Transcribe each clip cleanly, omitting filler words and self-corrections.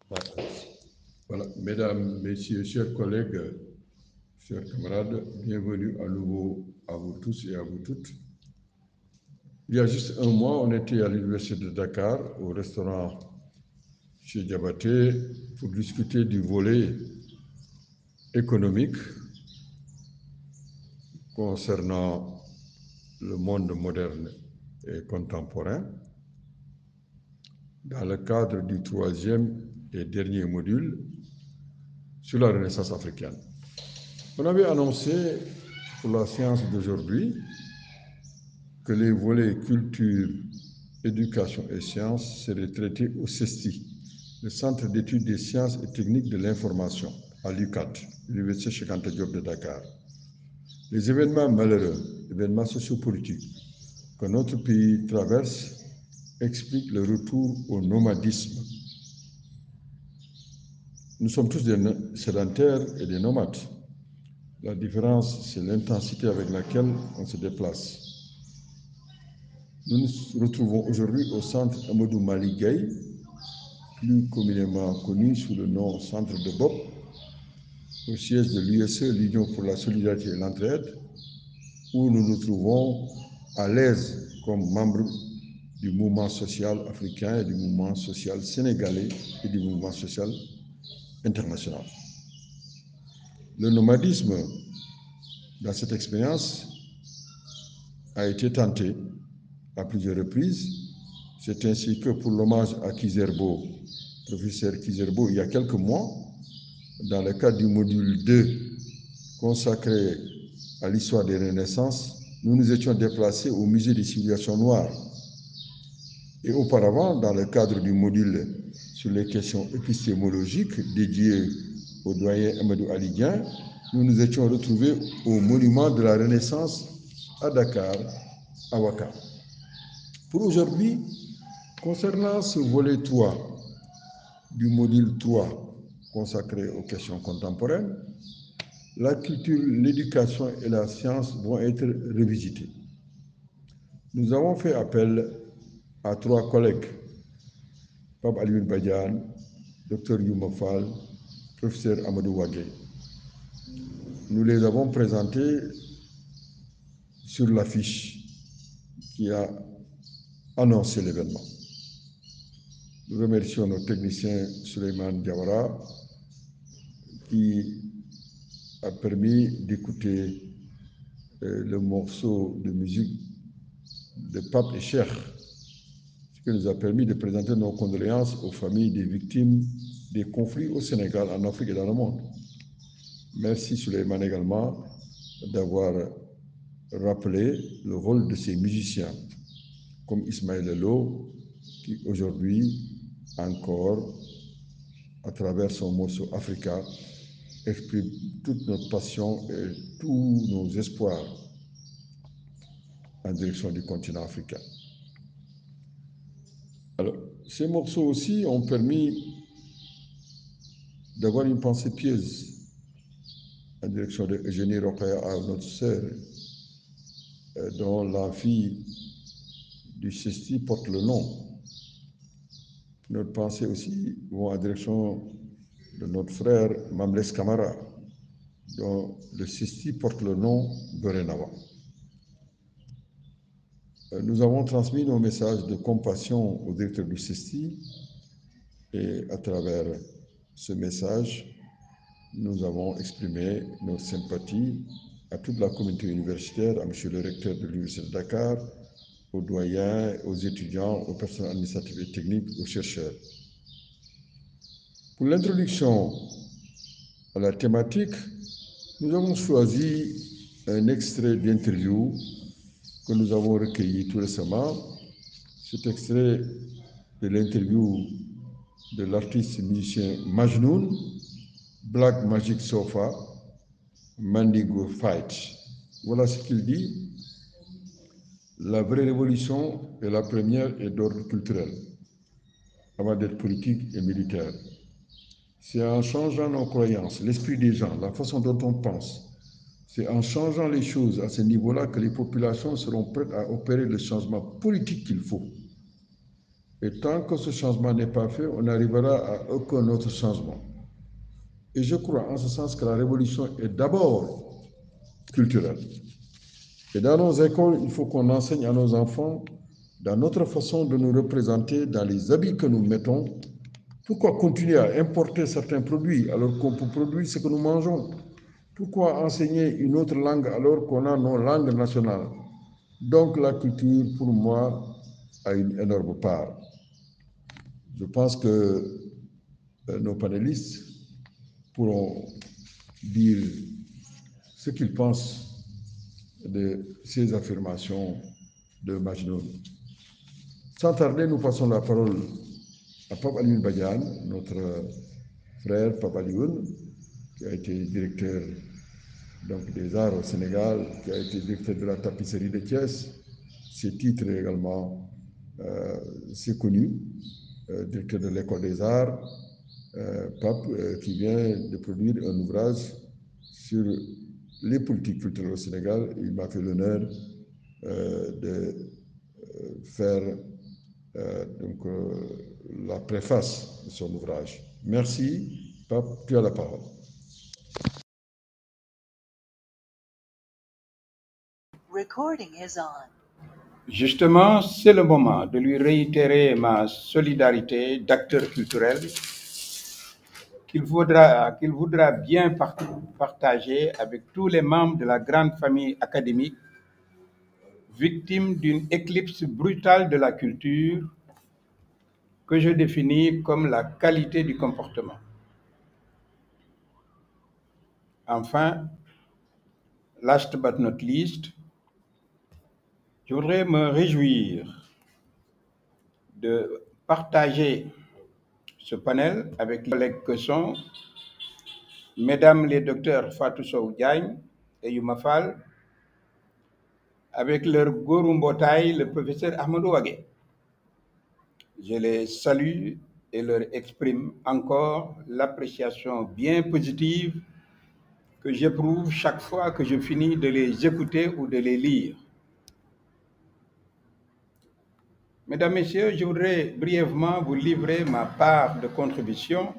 Ouais. Voilà, mesdames, messieurs, chers collègues, chers camarades, bienvenue à nouveau à vous tous et à vous toutes. Il y a juste un mois, on était à l'Université de Dakar, au restaurant chez Diabaté, pour discuter du volet économique concernant le monde moderne et contemporain, dans le cadre du troisième et dernier module sur la Renaissance africaine. On avait annoncé pour la séance d'aujourd'hui que les volets culture, éducation et sciences seraient traités au CESTI, le Centre d'études des sciences et techniques de l'information, à l'UCAD, l'Université Cheikh Anta Diop de Dakar. Les événements malheureux, événements sociopolitiques que notre pays traverse expliquent le retour au nomadisme. Nous sommes tous des sédentaires et des nomades. La différence, c'est l'intensité avec laquelle on se déplace. Nous nous retrouvons aujourd'hui au centre Amadou Malick Gueye, plus communément connu sous le nom Centre de Bopp, au siège de l'USE, l'Union pour la solidarité et l'entraide, où nous nous trouvons à l'aise comme membres du mouvement social africain et du mouvement social sénégalais et du mouvement social international. Le nomadisme, dans cette expérience, a été tenté à plusieurs reprises. C'est ainsi que pour l'hommage à Kizerbo, professeur Kizerbo, il y a quelques mois, dans le cadre du module 2 consacré à l'histoire des Renaissances, nous nous étions déplacés au musée des civilisations noires. Et auparavant, dans le cadre du module sur les questions épistémologiques dédié au doyen Amadou Alidien, nous nous étions retrouvés au monument de la Renaissance à Dakar, à Ouakam. Pour aujourd'hui, concernant ce volet 3 du module 3 consacré aux questions contemporaines, la culture, l'éducation et la science vont être revisitées. Nous avons fait appel à 3 collègues, Pape Alioune Badiane, Dr Youma Fall, professeur Amadou Wagé. Nous les avons présentés sur l'affiche qui a annoncé l'événement. Nous remercions nos techniciens Souleymane Diawara qui a permis d'écouter le morceau de musique de Pape et Cheikh, ce qui nous a permis de présenter nos condoléances aux familles des victimes des conflits au Sénégal, en Afrique et dans le monde. Merci Souleymane également d'avoir rappelé le rôle de ces musiciens, comme Ismaël Lelo, qui aujourd'hui encore, à travers son morceau Africa, exprime toute notre passion et tous nos espoirs en direction du continent africain. Alors, ces morceaux aussi ont permis d'avoir une pensée pieuse en direction de Eugénie Rokhaya, notre sœur, dont la fille du CESTI porte le nom. Notre pensée aussi va en direction de notre frère Mamles Camara, dont le CESTI porte le nom Berenawa. Nous avons transmis nos messages de compassion au directeur du CESTI et à travers ce message, nous avons exprimé nos sympathies à toute la communauté universitaire, à M. le recteur de l'Université de Dakar, aux doyens, aux étudiants, aux personnes administratives et techniques, aux chercheurs. Pour l'introduction à la thématique, nous avons choisi un extrait d'interview que nous avons recueilli tout récemment. Cet extrait de l'interview de l'artiste musicien Majnoun, Black Magic Sofa, Mandingo Fight. Voilà ce qu'il dit. La vraie révolution est la première et d'ordre culturel, avant d'être politique et militaire. C'est en changeant nos croyances, l'esprit des gens, la façon dont on pense. C'est en changeant les choses à ce niveau-là que les populations seront prêtes à opérer le changement politique qu'il faut. Et tant que ce changement n'est pas fait, on n'arrivera à aucun autre changement. Et je crois en ce sens que la révolution est d'abord culturelle. Et dans nos écoles, il faut qu'on enseigne à nos enfants, dans notre façon de nous représenter, dans les habits que nous mettons. Pourquoi continuer à importer certains produits alors qu'on peut produire ce que nous mangeons? Pourquoi enseigner une autre langue alors qu'on a nos langues nationales? Donc la culture, pour moi, a une énorme part. Je pense que nos panélistes pourront dire ce qu'ils pensent de ces affirmations de Majnoun. Sans tarder, nous passons la parole à Pape Alioune Badiane, notre frère Pape Alioune, qui a été directeur donc, des arts au Sénégal, qui a été directeur de la tapisserie de Thiès. Ses titres également, c'est connu, directeur de l'école des arts, Pape, qui vient de produire un ouvrage sur les politiques culturelles au Sénégal. Il m'a fait l'honneur de faire donc, la préface de son ouvrage. Merci. Pape, tu as la parole. Recording is on. Justement, c'est le moment de lui réitérer ma solidarité d'acteur culturel qu'il voudra bien partager avec tous les membres de la grande famille académique, victimes d'une éclipse brutale de la culture que je définis comme la qualité du comportement. Enfin, last but not least, je voudrais me réjouir de partager ce panel avec les collègues que sont Mesdames les docteurs Fatou Sow Diagne et Youma Fall, avec leur gourou mbotay, le professeur Ahmadou Wagué. Je les salue et leur exprime encore l'appréciation bien positive que j'éprouve chaque fois que je finis de les écouter ou de les lire. Mesdames, Messieurs, je voudrais brièvement vous livrer ma part de contribution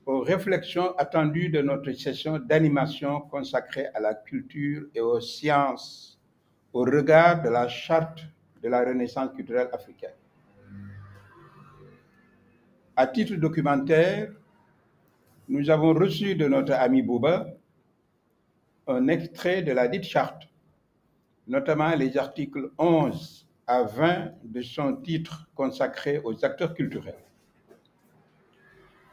aux réflexions attendues de notre session d'animation consacrée à la culture et aux sciences au regard de la charte de la Renaissance culturelle africaine. À titre documentaire, nous avons reçu de notre ami Bouba un extrait de la dite charte, notamment les articles 11 à 20 de son titre consacré aux acteurs culturels.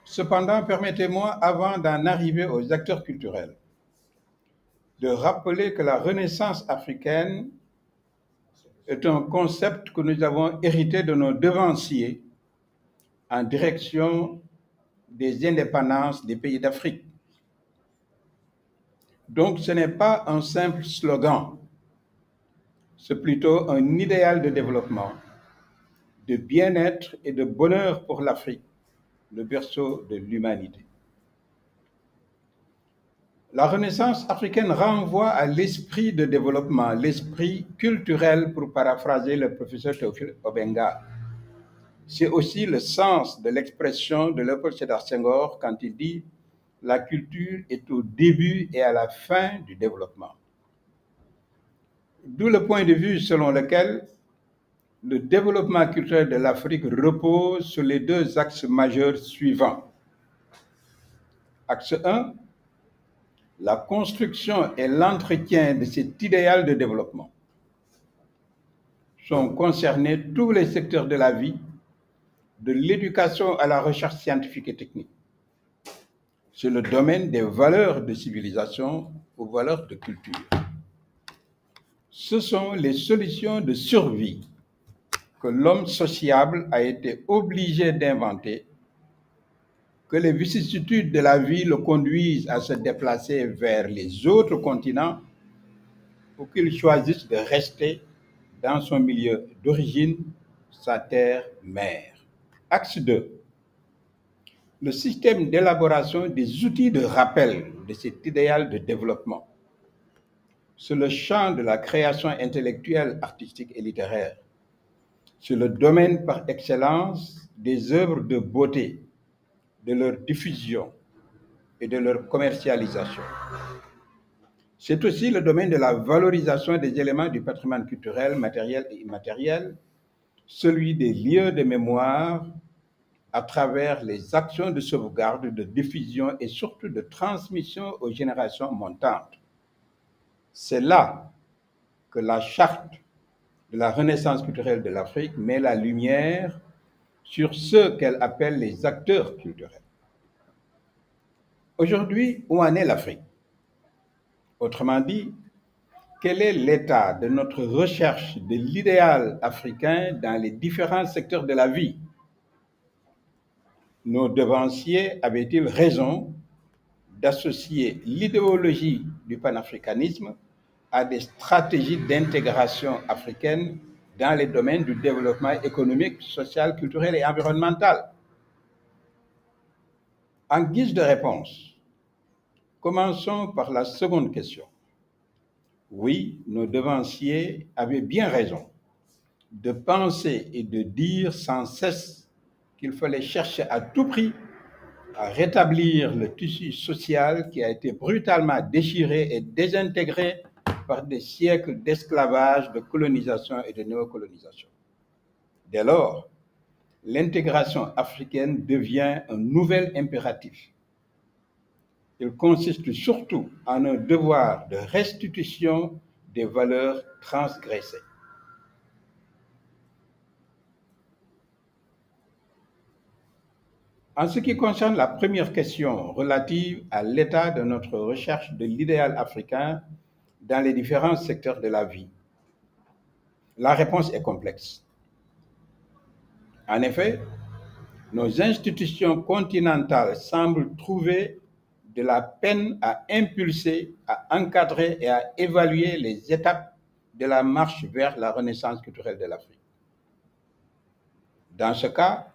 Cependant, permettez-moi, avant d'en arriver aux acteurs culturels, de rappeler que la Renaissance africaine est un concept que nous avons hérité de nos devanciers en direction des indépendances des pays d'Afrique. Donc ce n'est pas un simple slogan, c'est plutôt un idéal de développement, de bien-être et de bonheur pour l'Afrique, le berceau de l'humanité. La Renaissance africaine renvoie à l'esprit de développement, l'esprit culturel, pour paraphraser le professeur Théophile Obenga. C'est aussi le sens de l'expression de Léopold Sédar Senghor quand il dit « La culture est au début et à la fin du développement ». D'où le point de vue selon lequel le développement culturel de l'Afrique repose sur les deux axes majeurs suivants. Axe 1, la construction et l'entretien de cet idéal de développement. Sont concernés tous les secteurs de la vie, de l'éducation à la recherche scientifique et technique. C'est le domaine des valeurs de civilisation aux valeurs de culture. Ce sont les solutions de survie que l'homme sociable a été obligé d'inventer, que les vicissitudes de la vie le conduisent à se déplacer vers les autres continents ou qu'il choisisse de rester dans son milieu d'origine, sa terre-mère. Axe 2. Le système d'élaboration des outils de rappel de cet idéal de développement. C'est le champ de la création intellectuelle, artistique et littéraire. C'est le domaine par excellence des œuvres de beauté, de leur diffusion et de leur commercialisation. C'est aussi le domaine de la valorisation des éléments du patrimoine culturel, matériel et immatériel, celui des lieux de mémoire à travers les actions de sauvegarde, de diffusion et surtout de transmission aux générations montantes. C'est là que la charte de la Renaissance culturelle de l'Afrique met la lumière sur ceux qu'elle appelle les acteurs culturels. Aujourd'hui, où en est l'Afrique? Autrement dit, quel est l'état de notre recherche de l'idéal africain dans les différents secteurs de la vie? Nos devanciers avaient-ils raison d'associer l'idéologie du panafricanisme à des stratégies d'intégration africaine dans les domaines du développement économique, social, culturel et environnemental? En guise de réponse, commençons par la seconde question. Oui, nos devanciers avaient bien raison de penser et de dire sans cesse qu'il fallait chercher à tout prix à rétablir le tissu social qui a été brutalement déchiré et désintégré par des siècles d'esclavage, de colonisation et de néocolonisation. Dès lors, l'intégration africaine devient un nouvel impératif. Il consiste surtout en un devoir de restitution des valeurs transgressées. En ce qui concerne la première question relative à l'état de notre recherche de l'idéal africain dans les différents secteurs de la vie, la réponse est complexe. En effet, nos institutions continentales semblent trouver de la peine à impulser, à encadrer et à évaluer les étapes de la marche vers la renaissance culturelle de l'Afrique. Dans ce cas,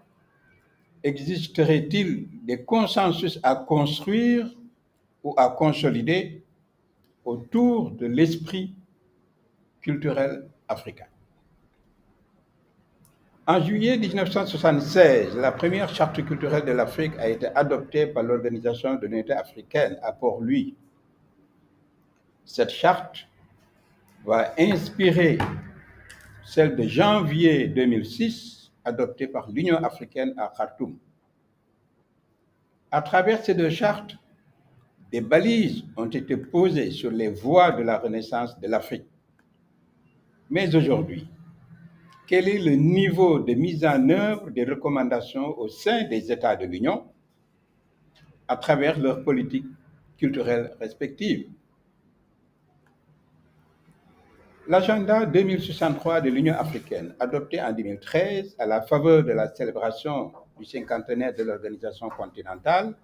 existerait-il des consensus à construire ou à consolider autour de l'esprit culturel africain? En juillet 1976, la première charte culturelle de l'Afrique a été adoptée par l'Organisation de l'Unité africaine à Port-Louis. Cette charte va inspirer celle de janvier 2006, adoptée par l'Union africaine à Khartoum. À travers ces deux chartes, des balises ont été posées sur les voies de la renaissance de l'Afrique. Mais aujourd'hui, quel est le niveau de mise en œuvre des recommandations au sein des États de l'Union à travers leurs politiques culturelles respectives? L'agenda 2063 de l'Union africaine, adopté en 2013 à la faveur de la célébration du cinquantenaire de l'organisation continentale,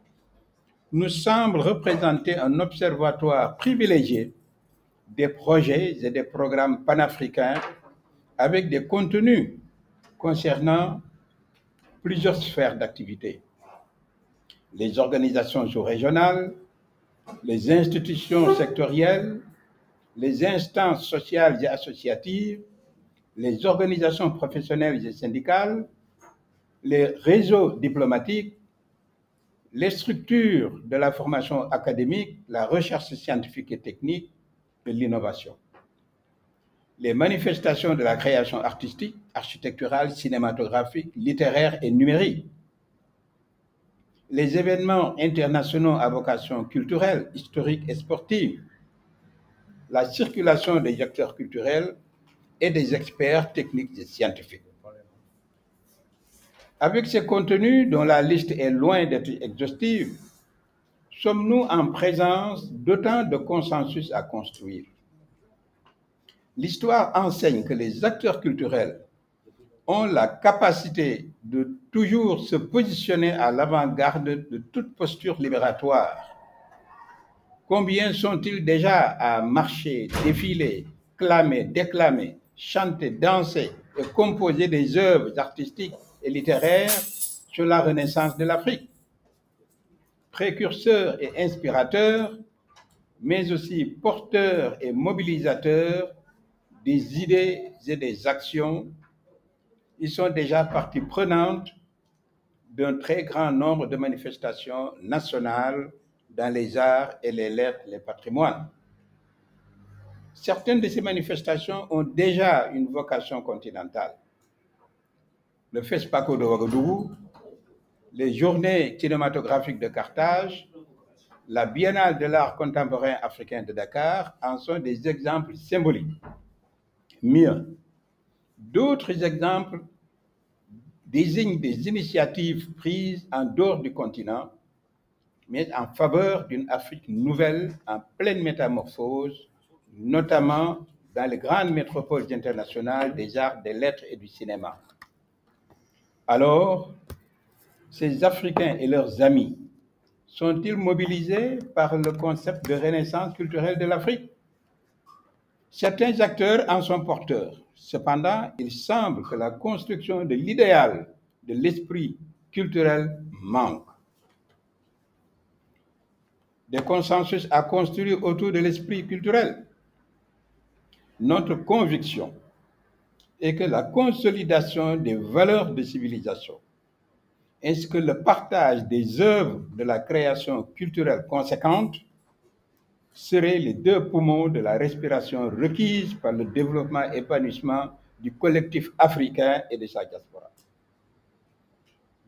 nous semble représenter un observatoire privilégié des projets et des programmes panafricains avec des contenus concernant plusieurs sphères d'activité. Les organisations sous-régionales, les institutions sectorielles, les instances sociales et associatives, les organisations professionnelles et syndicales, les réseaux diplomatiques, les structures de la formation académique, la recherche scientifique et technique et l'innovation. Les manifestations de la création artistique, architecturale, cinématographique, littéraire et numérique. Les événements internationaux à vocation culturelle, historique et sportive. La circulation des acteurs culturels et des experts techniques et scientifiques. Avec ces contenus, dont la liste est loin d'être exhaustive, sommes-nous en présence d'autant de consensus à construire? L'histoire enseigne que les acteurs culturels ont la capacité de toujours se positionner à l'avant-garde de toute posture libératoire. Combien sont-ils déjà à marcher, défiler, clamer, déclamer, chanter, danser et composer des œuvres artistiques et littéraires sur la renaissance de l'Afrique? Précurseurs et inspirateurs, mais aussi porteurs et mobilisateurs des idées et des actions, ils sont déjà partie prenante d'un très grand nombre de manifestations nationales dans les arts et les lettres, les patrimoines. Certaines de ces manifestations ont déjà une vocation continentale. Le FESPACO de Ouagadougou, les journées cinématographiques de Carthage, la Biennale de l'art contemporain africain de Dakar en sont des exemples symboliques. Mieux, d'autres exemples désignent des initiatives prises en dehors du continent, mais en faveur d'une Afrique nouvelle en pleine métamorphose, notamment dans les grandes métropoles internationales des arts, des lettres et du cinéma. Alors, ces Africains et leurs amis sont-ils mobilisés par le concept de renaissance culturelle de l'Afrique? Certains acteurs en sont porteurs. Cependant, il semble que la construction de l'idéal de l'esprit culturel manque. Des consensus à construire autour de l'esprit culturel. Notre conviction est que la consolidation des valeurs de civilisation ainsi que le partage des œuvres de la création culturelle conséquente seraient les deux poumons de la respiration requise par le développement et épanouissement du collectif africain et de sa diaspora.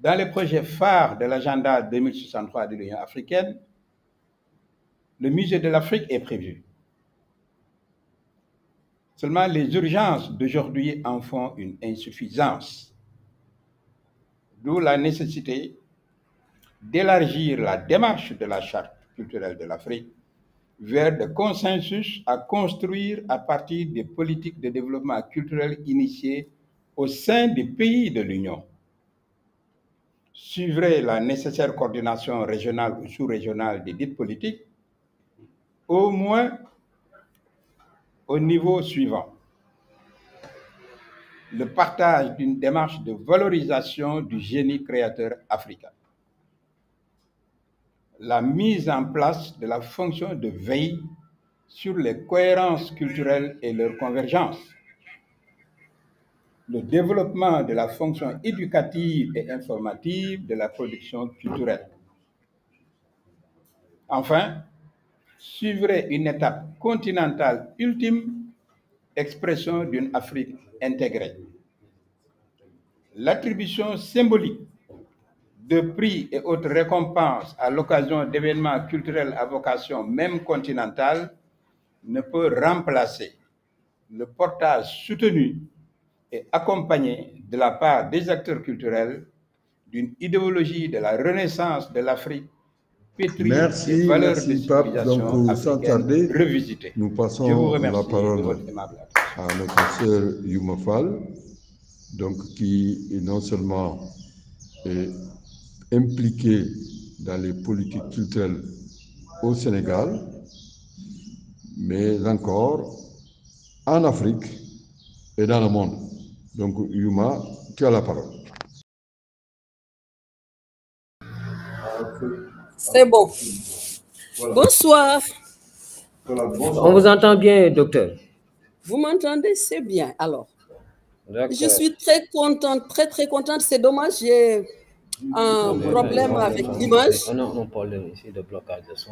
Dans les projets phares de l'agenda 2063 de l'Union africaine, le musée de l'Afrique est prévu. Seulement, les urgences d'aujourd'hui en font une insuffisance. D'où la nécessité d'élargir la démarche de la Charte culturelle de l'Afrique vers des consensus à construire à partir des politiques de développement culturel initiées au sein des pays de l'Union. Suivrait la nécessaire coordination régionale ou sous-régionale des dites politiques, au moins au niveau suivant. Le partage d'une démarche de valorisation du génie créateur africain. La mise en place de la fonction de veille sur les cohérences culturelles et leur convergence. Le développement de la fonction éducative et informative de la production culturelle. Enfin, suivrait une étape continentale ultime, expression d'une Afrique intégrée. L'attribution symbolique de prix et autres récompenses à l'occasion d'événements culturels à vocation même continentale ne peut remplacer le portage soutenu et accompagné de la part des acteurs culturels d'une idéologie de la renaissance de l'Afrique pétrie des valeurs de civilisation africaine revisitées. Nous passons la parole à notre sœur Youma Fall, donc qui est non seulement impliquée dans les politiques culturelles au Sénégal, mais encore en Afrique et dans le monde. Donc, Youma, tu as la parole. C'est bon. Bonsoir. On vous entend bien, docteur. Vous m'entendez? C'est bien, alors. Je suis très contente, très contente. C'est dommage, j'ai un problème avec l'image. On parle ici de blocage de son.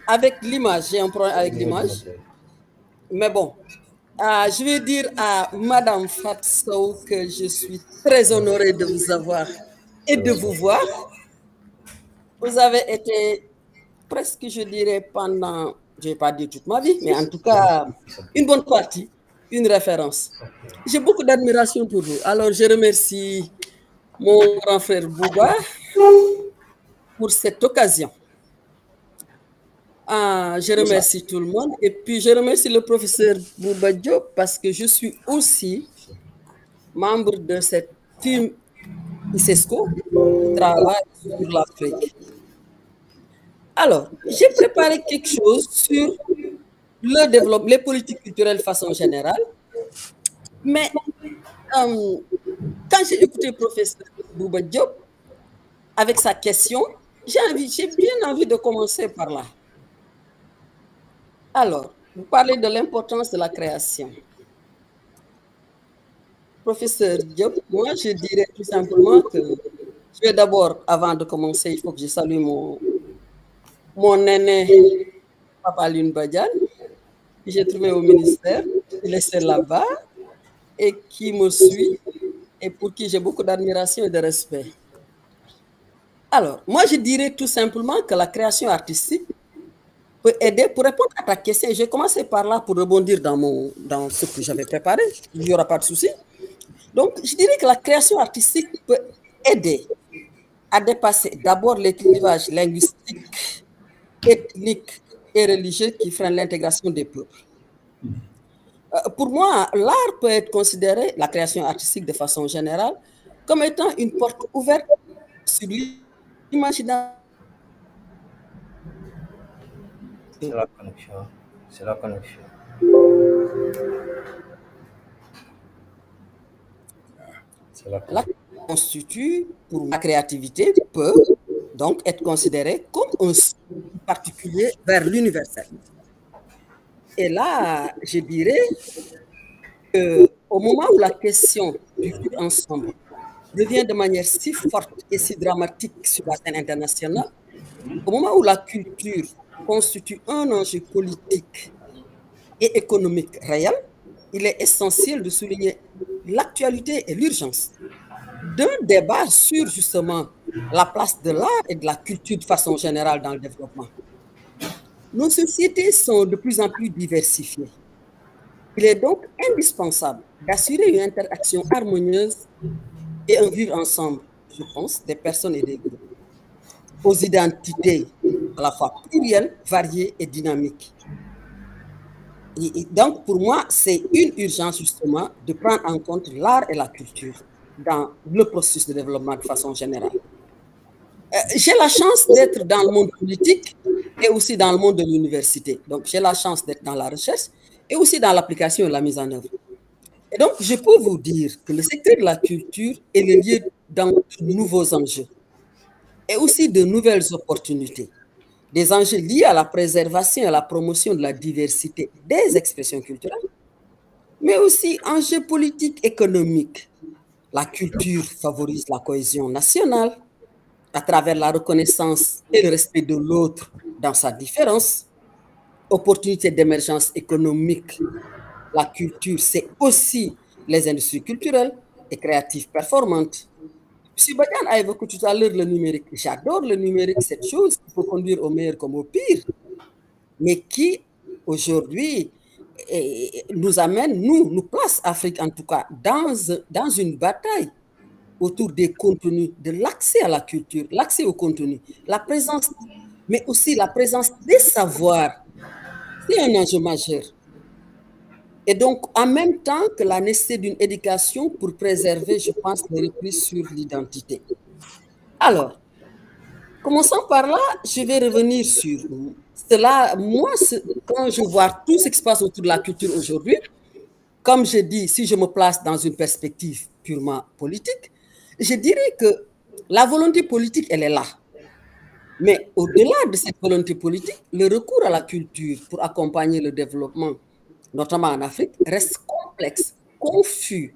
Avec l'image, j'ai un problème avec l'image. Mais bon, je vais dire à Madame Fatsou que je suis très honorée de vous avoir et de vous voir. Vous avez été presque, je dirais, pendant, je ne vais pas dire toute ma vie, mais en tout cas, une bonne partie, une référence. J'ai beaucoup d'admiration pour vous. Alors, je remercie mon grand frère Bouba pour cette occasion. Je remercie tout le monde et puis je remercie le professeur Bouba Diop parce que je suis aussi membre de cette team ICESCO qui travaille sur l'Afrique. Alors, j'ai préparé quelque chose sur le développement, les politiques culturelles de façon générale, mais quand j'ai écouté le professeur Bouba Diop avec sa question, j'ai bien envie de commencer par là. Alors, vous parlez de l'importance de la création. Professeur Diop, moi je dirais tout simplement que je vais d'abord, avant de commencer, il faut que je salue mon aîné, Papa Lune Badian, que j'ai trouvé au ministère, il est là-bas et qui me suit et pour qui j'ai beaucoup d'admiration et de respect. Alors, moi je dirais tout simplement que la création artistique peut aider, pour répondre à ta question, je vais commencer par là pour rebondir dans ce que j'avais préparé, il n'y aura pas de souci. Donc, je dirais que la création artistique peut aider à dépasser d'abord les clivages linguistiques, ethniques et religieux qui freinent l'intégration des peuples. Pour moi, l'art peut être considéré, la création artistique de façon générale, comme étant une porte ouverte sur l'imaginaire. C'est la connexion. C'est la connexion. La constitue pour la créativité peut donc être considérée comme un signe particulier vers l'universel. Et là, je dirais qu'au moment où la question du vivre ensemble devient de manière si forte et si dramatique sur la scène internationale, au moment où la culture constitue un enjeu politique et économique réel, il est essentiel de souligner l'actualité et l'urgence d'un débat sur justement la place de l'art et de la culture de façon générale dans le développement. Nos sociétés sont de plus en plus diversifiées. Il est donc indispensable d'assurer une interaction harmonieuse et un vivre ensemble, je pense, des personnes et des groupes, aux identités à la fois plurielles, variées et dynamiques. Et donc, pour moi, c'est une urgence justement de prendre en compte l'art et la culture dans le processus de développement de façon générale. J'ai la chance d'être dans le monde politique et aussi dans le monde de l'université. Donc, j'ai la chance d'être dans la recherche et aussi dans l'application et la mise en œuvre. Et donc, je peux vous dire que le secteur de la culture est le lieu dans de nouveaux enjeux et aussi de nouvelles opportunités. Des enjeux liés à la préservation et à la promotion de la diversité des expressions culturelles, mais aussi enjeux politiques, économiques. La culture favorise la cohésion nationale à travers la reconnaissance et le respect de l'autre dans sa différence. Opportunités d'émergence économique. La culture, c'est aussi les industries culturelles et créatives performantes. M. Badian a évoqué tout à l'heure le numérique. J'adore le numérique, cette chose qui peut conduire au meilleur comme au pire, mais qui, aujourd'hui, nous amène, nous place Afrique en tout cas, dans une bataille autour des contenus, de l'accès à la culture, l'accès au contenu, la présence, mais aussi la présence des savoirs. C'est un enjeu majeur. Et donc, en même temps que la nécessité d'une éducation pour préserver, je pense, le repli sur l'identité. Alors, commençons par là, je vais revenir sur cela. Moi, quand je vois tout ce qui se passe autour de la culture aujourd'hui, comme je dis, si je me place dans une perspective purement politique, je dirais que la volonté politique, elle est là. Mais au-delà de cette volonté politique, le recours à la culture pour accompagner le développement, notamment en Afrique, reste complexe, confus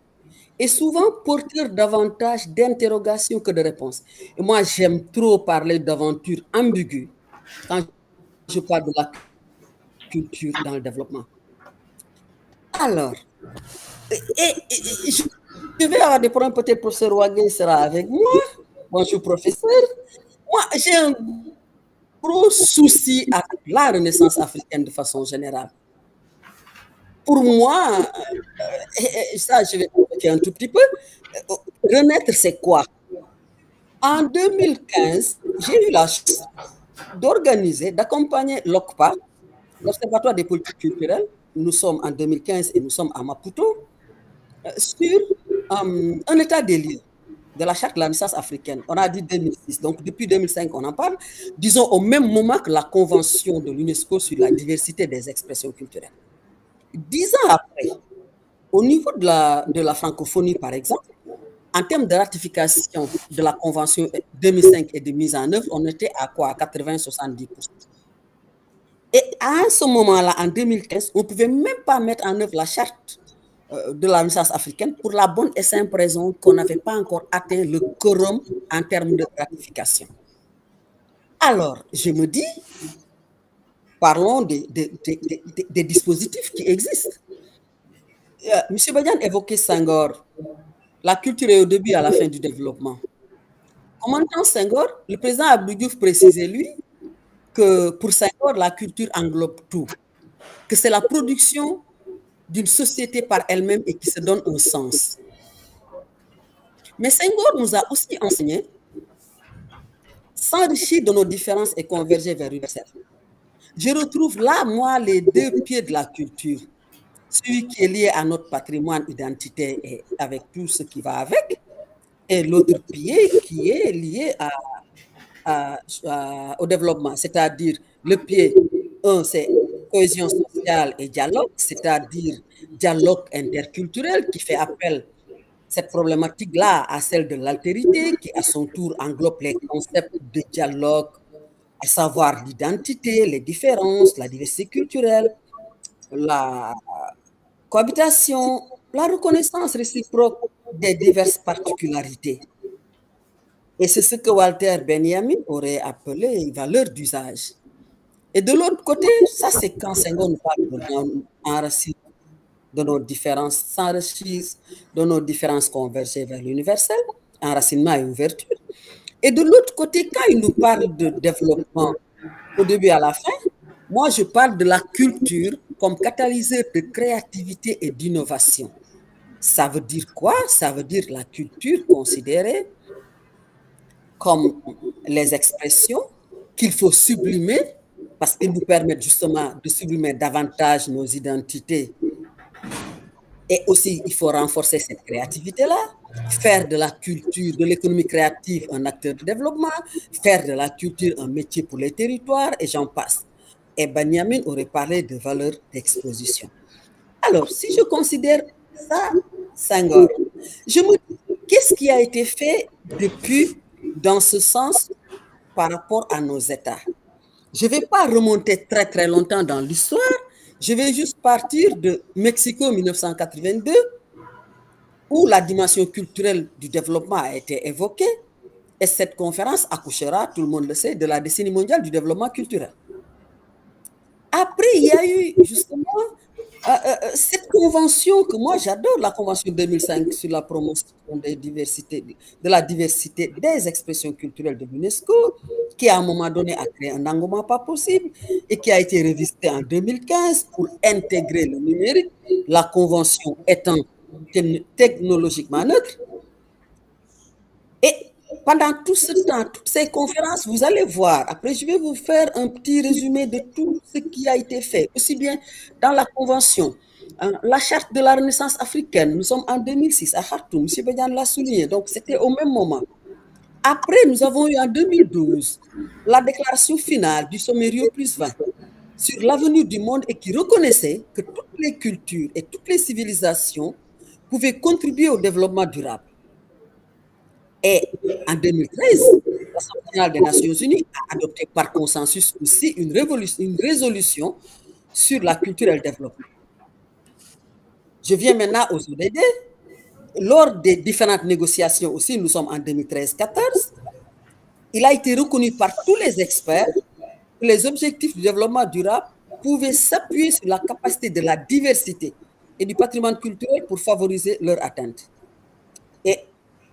et souvent porteur davantage d'interrogations que de réponses. Et moi, j'aime trop parler d'aventures ambiguës quand je parle de la culture dans le développement. Alors, je vais avoir des problèmes, peut-être professeur Ouagé sera avec moi. Bonjour professeur. Moi, j'ai un gros souci avec la Renaissance africaine de façon générale. Pour moi, ça je vais expliquer un tout petit peu, renaître c'est quoi? En 2015, j'ai eu la chance d'organiser, d'accompagner l'OCPA, l'Observatoire des politiques culturelles, nous sommes en 2015 et nous sommes à Maputo, sur un état des lieux de la charte de la Renaissance africaine. On a dit 2006, donc depuis 2005 on en parle, disons au même moment que la convention de l'UNESCO sur la diversité des expressions culturelles. 10 ans après, au niveau de la francophonie par exemple, en termes de ratification de la convention 2005 et de mise en œuvre, on était à quoi? 80-70%. Et à ce moment-là, en 2015, on ne pouvait même pas mettre en œuvre la charte de la Renaissance africaine pour la bonne et simple raison qu'on n'avait pas encore atteint le quorum en termes de ratification. Alors, je me dis, parlons des dispositifs qui existent. M. Badiane évoquait Senghor. La culture est au début et à la fin du développement. Commentant Senghor, le président Abdou Diouf précisait, lui, que pour Senghor, la culture englobe tout, que c'est la production d'une société par elle-même et qui se donne un sens. Mais Senghor nous a aussi enseigné s'enrichir de nos différences et converger vers l'universel. Je retrouve là, moi, les deux pieds de la culture. Celui qui est lié à notre patrimoine identitaire et avec tout ce qui va avec, et l'autre pied qui est lié au développement, c'est-à-dire le pied 1, c'est cohésion sociale et dialogue, c'est-à-dire dialogue interculturel qui fait appel, cette problématique-là, à celle de l'altérité, qui à son tour englobe les concepts de dialogue, à savoir l'identité, les différences, la diversité culturelle, la cohabitation, la reconnaissance réciproque des diverses particularités. Et c'est ce que Walter Benjamin aurait appelé valeur d'usage. Et de l'autre côté, ça c'est quand Senghor nous parle d'enracinement de nos différences, s'enrichir de nos différences converger vers l'universel, enracinement et ouverture. Et de l'autre côté, quand il nous parle de développement au début et à la fin, moi je parle de la culture comme catalyseur de créativité et d'innovation. Ça veut dire quoi? Ça veut dire la culture considérée comme les expressions qu'il faut sublimer parce qu'ils nous permettent justement de sublimer davantage nos identités. Et aussi, il faut renforcer cette créativité-là, faire de la culture, de l'économie créative un acteur de développement, faire de la culture un métier pour les territoires, et j'en passe. Et Benjamin aurait parlé de valeur d'exposition. Alors, si je considère ça, Senghor, je me dis, qu'est-ce qui a été fait depuis dans ce sens par rapport à nos États? Je ne vais pas remonter très très longtemps dans l'histoire, je vais juste partir de Mexico 1982, où la dimension culturelle du développement a été évoquée, et cette conférence accouchera, tout le monde le sait, de la décennie mondiale du développement culturel. Après, il y a eu justement cette convention que moi j'adore, la convention 2005 sur la promotion de la diversité des expressions culturelles de l'UNESCO, qui à un moment donné a créé un engouement pas possible et qui a été révisitée en 2015 pour intégrer le numérique, la convention étant technologiquement neutre. Et pendant tout ce temps, toutes ces conférences, vous allez voir, après je vais vous faire un petit résumé de tout ce qui a été fait, aussi bien dans la convention, la charte de la Renaissance africaine, nous sommes en 2006 à Khartoum, M. Badiane l'a souligné, donc c'était au même moment. Après, nous avons eu en 2012 la déclaration finale du sommet Rio +20 sur l'avenir du monde et qui reconnaissait que toutes les cultures et toutes les civilisations pouvaient contribuer au développement durable. Et en 2013, l'Assemblée nationale des Nations Unies a adopté par consensus aussi une résolution sur la culture et le développement. Je viens maintenant aux ODD. Lors des différentes négociations aussi, nous sommes en 2013-14, il a été reconnu par tous les experts que les objectifs du développement durable pouvaient s'appuyer sur la capacité de la diversité et du patrimoine culturel pour favoriser leur atteinte. Et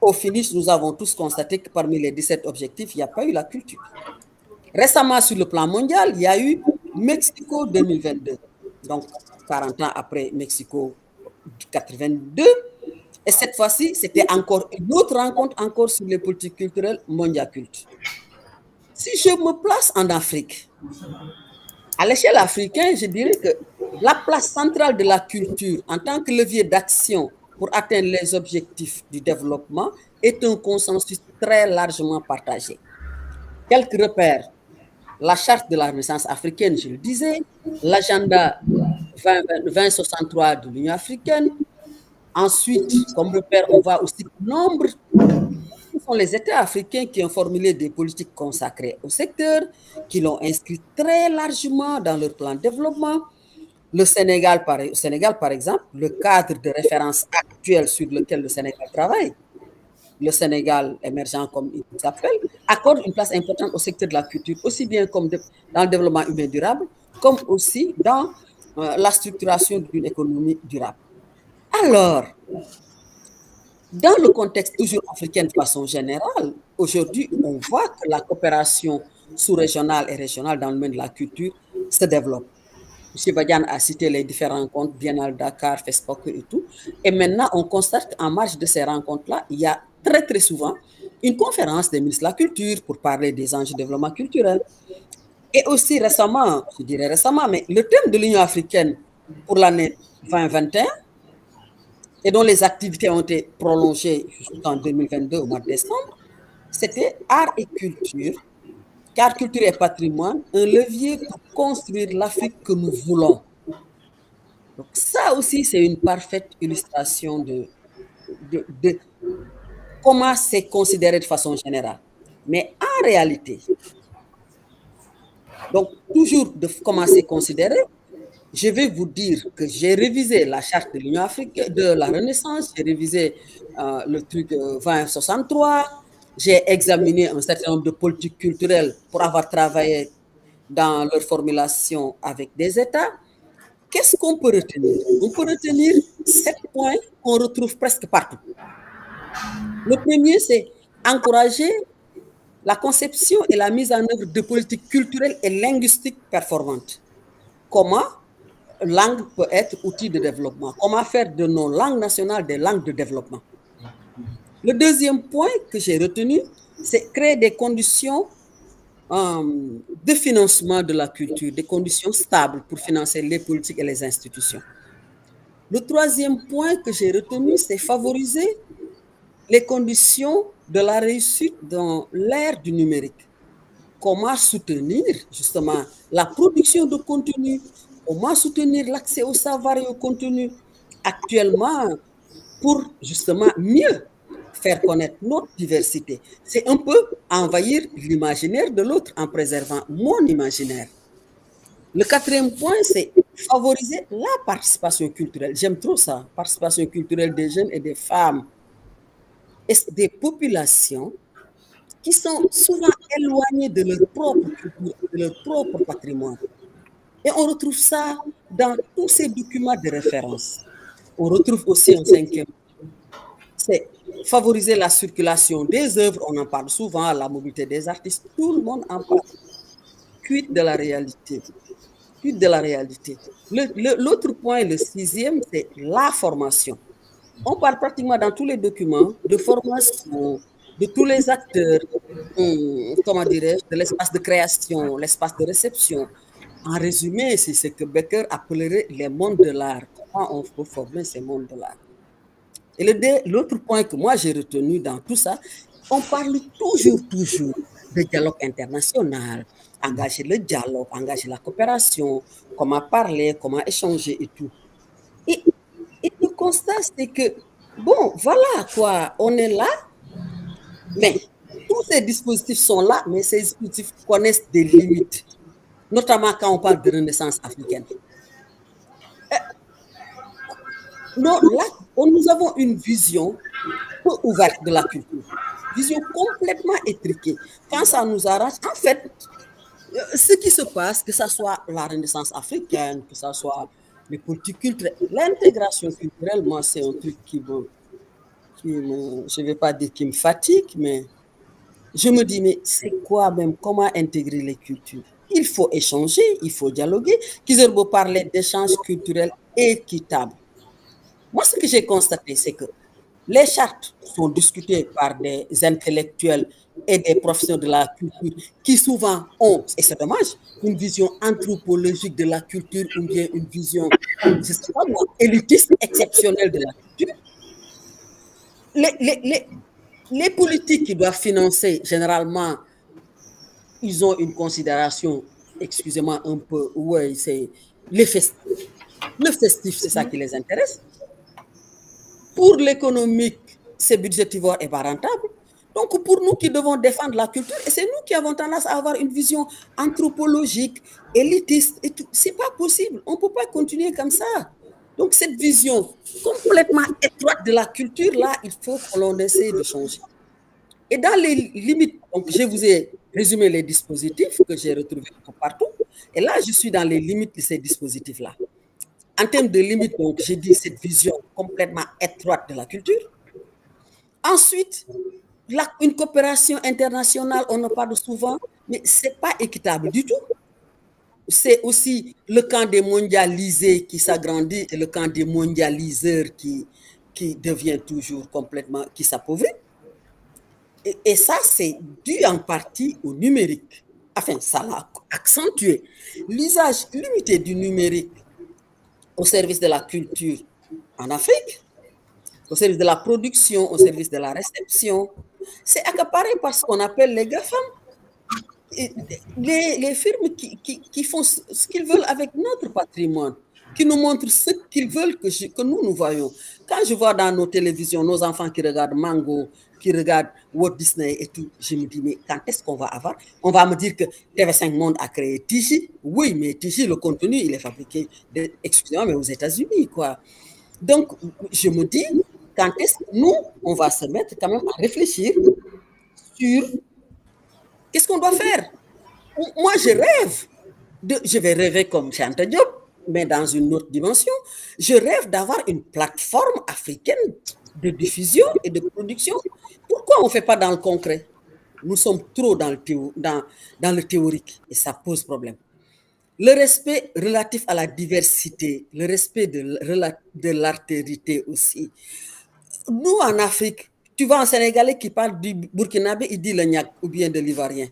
au finish, nous avons tous constaté que parmi les 17 objectifs, il n'y a pas eu la culture. Récemment, sur le plan mondial, il y a eu Mexico 2022, donc 40 ans après Mexico 82. Et cette fois-ci, c'était encore une autre rencontre encore sur les politiques culturelles mondiacultes. Si je me place en Afrique, à l'échelle africaine, je dirais que la place centrale de la culture en tant que levier d'action pour atteindre les objectifs du développement est un consensus très largement partagé. Quelques repères. La charte de la Renaissance africaine, je le disais, l'agenda 2063 de l'Union africaine. Ensuite, comme repère, on voit aussi nombre, ce sont les États africains qui ont formulé des politiques consacrées au secteur, qui l'ont inscrit très largement dans leur plan de développement. Le Sénégal, par exemple, le cadre de référence actuel sur lequel le Sénégal travaille, le Sénégal émergent comme il s'appelle, accorde une place importante au secteur de la culture, aussi bien comme dans le développement humain durable, comme aussi dans la structuration d'une économie durable. Alors, dans le contexte toujours africain de façon générale, aujourd'hui, on voit que la coopération sous-régionale et régionale dans le domaine de la culture se développe. M. Badiane a cité les différentes rencontres, Biennale Dakar, FESPOC et tout. Et maintenant, on constate qu'en marge de ces rencontres-là, il y a très, très souvent une conférence des ministres de la Culture pour parler des enjeux de développement culturel. Et aussi récemment, je dirais récemment, mais le thème de l'Union africaine pour l'année 2021, et dont les activités ont été prolongées jusqu'en 2022 au mois de décembre, c'était art et culture, car culture et patrimoine, un levier pour construire l'Afrique que nous voulons. Donc ça aussi, c'est une parfaite illustration de comment c'est considéré de façon générale. Mais en réalité, donc toujours de comment c'est considéré, je vais vous dire que j'ai révisé la charte de l'Union africaine, de la Renaissance, j'ai révisé le truc 2063, j'ai examiné un certain nombre de politiques culturelles pour avoir travaillé dans leur formulation avec des États. Qu'est-ce qu'on peut retenir? On peut retenir 7 points qu'on retrouve presque partout. Le premier, c'est encourager la conception et la mise en œuvre de politiques culturelles et linguistiques performantes. Comment langue peut être outil de développement? Comment faire de nos langues nationales des langues de développement? Le deuxième point que j'ai retenu, c'est créer des conditions de financement de la culture, des conditions stables pour financer les politiques et les institutions. Le troisième point que j'ai retenu, c'est favoriser les conditions de la réussite dans l'ère du numérique. Comment soutenir justement la production de contenu, comment soutenir l'accès au savoir et au contenu actuellement pour justement mieux faire connaître notre diversité. C'est un peu envahir l'imaginaire de l'autre en préservant mon imaginaire. Le quatrième point, c'est favoriser la participation culturelle. J'aime trop ça, participation culturelle des jeunes et des femmes et des populations qui sont souvent éloignées de leur propre culture, de leur propre patrimoine. Et on retrouve ça dans tous ces documents de référence. On retrouve aussi un cinquième, c'est favoriser la circulation des œuvres, on en parle souvent, la mobilité des artistes, tout le monde en parle. Quid de la réalité? Quid de la réalité? L'autre point, le sixième, c'est la formation. On parle pratiquement dans tous les documents de formation, de tous les acteurs, comment dirais-je, de l'espace de création, l'espace de réception. En résumé, c'est ce que Becker appellerait les mondes de l'art. Comment on peut former ces mondes de l'art? Et l'autre point que moi j'ai retenu dans tout ça, on parle toujours de dialogue international, engager le dialogue, engager la coopération, comment parler, comment échanger et tout. Et le constat, c'est que, bon, voilà quoi, on est là, mais tous ces dispositifs sont là, mais ces dispositifs connaissent des limites, notamment quand on parle de renaissance africaine. Non, là, nous avons une vision peu ouverte de la culture, vision complètement étriquée. Quand ça nous arrache, en fait, ce qui se passe, que ce soit la Renaissance africaine, que ce soit les politiques culturelles, l'intégration culturelle, moi, c'est un truc je ne vais pas dire qui me fatigue, mais je me dis, mais c'est quoi même, comment intégrer les cultures? Il faut échanger, il faut dialoguer. Kizerbo parlait d'échanges culturels équitables. Moi, ce que j'ai constaté, c'est que les chartes sont discutées par des intellectuels et des professionnels de la culture qui souvent ont, et c'est dommage, une vision anthropologique de la culture ou bien une vision, je sais pas moi, élitiste exceptionnelle de la culture. Les politiques qui doivent financer, généralement, ils ont une considération, excusez-moi un peu, ouais, c'est le festif, c'est ça qui les intéresse. Pour l'économique, c'est budgétivore et pas rentable. Donc, pour nous qui devons défendre la culture, et c'est nous qui avons tendance à avoir une vision anthropologique, élitiste, et tout, c'est pas possible. On ne peut pas continuer comme ça. Donc, cette vision complètement étroite de la culture, là, il faut que l'on essaie de changer. Et dans les limites, donc je vous ai résumé les dispositifs que j'ai retrouvés partout, et là, je suis dans les limites de ces dispositifs-là. En termes de limites, donc, j'ai dit cette vision complètement étroite de la culture. Ensuite, une coopération internationale, on en parle souvent, mais ce n'est pas équitable du tout. C'est aussi le camp des mondialisés qui s'agrandit et le camp des mondialiseurs qui devient toujours complètement, qui s'appauvrit. Et ça, c'est dû en partie au numérique. Enfin, ça l'a accentué. L'usage limité du numérique au service de la culture en Afrique, au service de la production, au service de la réception, c'est accaparé par ce qu'on appelle les GAFAM. Les firmes qui font ce qu'ils veulent avec notre patrimoine, qui nous montrent ce qu'ils veulent que nous voyons. Quand je vois dans nos télévisions nos enfants qui regardent Mango, qui regardent Walt Disney et tout, je me dis, mais quand est-ce qu'on va avoir? On va me dire que TV5 Monde a créé Tichy. Oui, mais Tichy, le contenu, il est fabriqué, excusez-moi, mais aux États-Unis, quoi. Donc, je me dis, quand est-ce que nous, on va se mettre quand même à réfléchir sur qu'est-ce qu'on doit faire? Moi, je rêve, je vais rêver comme Cheikh Anta Diop, mais dans une autre dimension. Je rêve d'avoir une plateforme africaine de diffusion et de production. Pourquoi on ne fait pas dans le concret? Nous sommes trop dans le théorique et ça pose problème. Le respect relatif à la diversité, le respect de l'altérité aussi. Nous, en Afrique, tu vois un Sénégalais qui parle du Burkinabé, il dit le Niak ou bien de l'Ivoirien.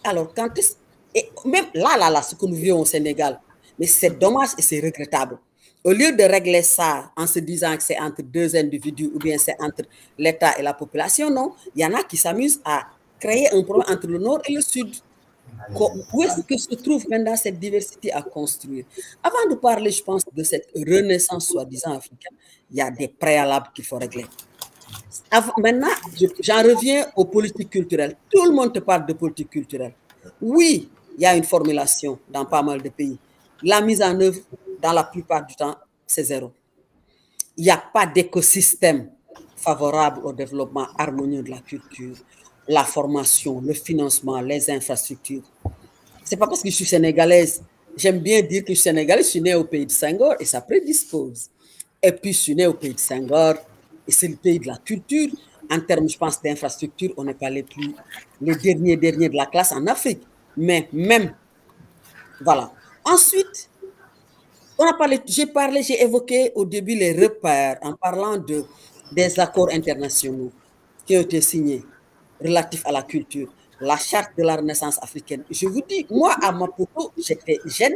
Alors, quand est-ce... Et même là, ce que nous vivons au Sénégal, mais c'est dommage et c'est regrettable. Au lieu de régler ça en se disant que c'est entre deux individus ou bien c'est entre l'État et la population, non. Il y en a qui s'amusent à créer un problème entre le Nord et le Sud. Où est-ce que se trouve maintenant cette diversité à construire? Avant de parler, je pense, de cette renaissance soi-disant africaine, il y a des préalables qu'il faut régler. Maintenant, j'en reviens aux politiques culturelles. Tout le monde te parle de politique culturelle. Oui, il y a une formulation dans pas mal de pays. La mise en œuvre, dans la plupart du temps, c'est zéro. Il n'y a pas d'écosystème favorable au développement harmonieux de la culture, la formation, le financement, les infrastructures. C'est pas parce que je suis sénégalaise. J'aime bien dire que je suis sénégalaise, je suis née au pays de Senghor et ça prédispose. Et puis, je suis née au pays de Senghor et c'est le pays de la culture. En termes, je pense, d'infrastructure, on n'est pas les derniers de la classe en Afrique. Mais même, voilà. Ensuite, j'ai évoqué au début les repères en parlant des accords internationaux qui ont été signés relatifs à la culture, la charte de la Renaissance africaine. Je vous dis, moi, à Maputo, j'étais gênée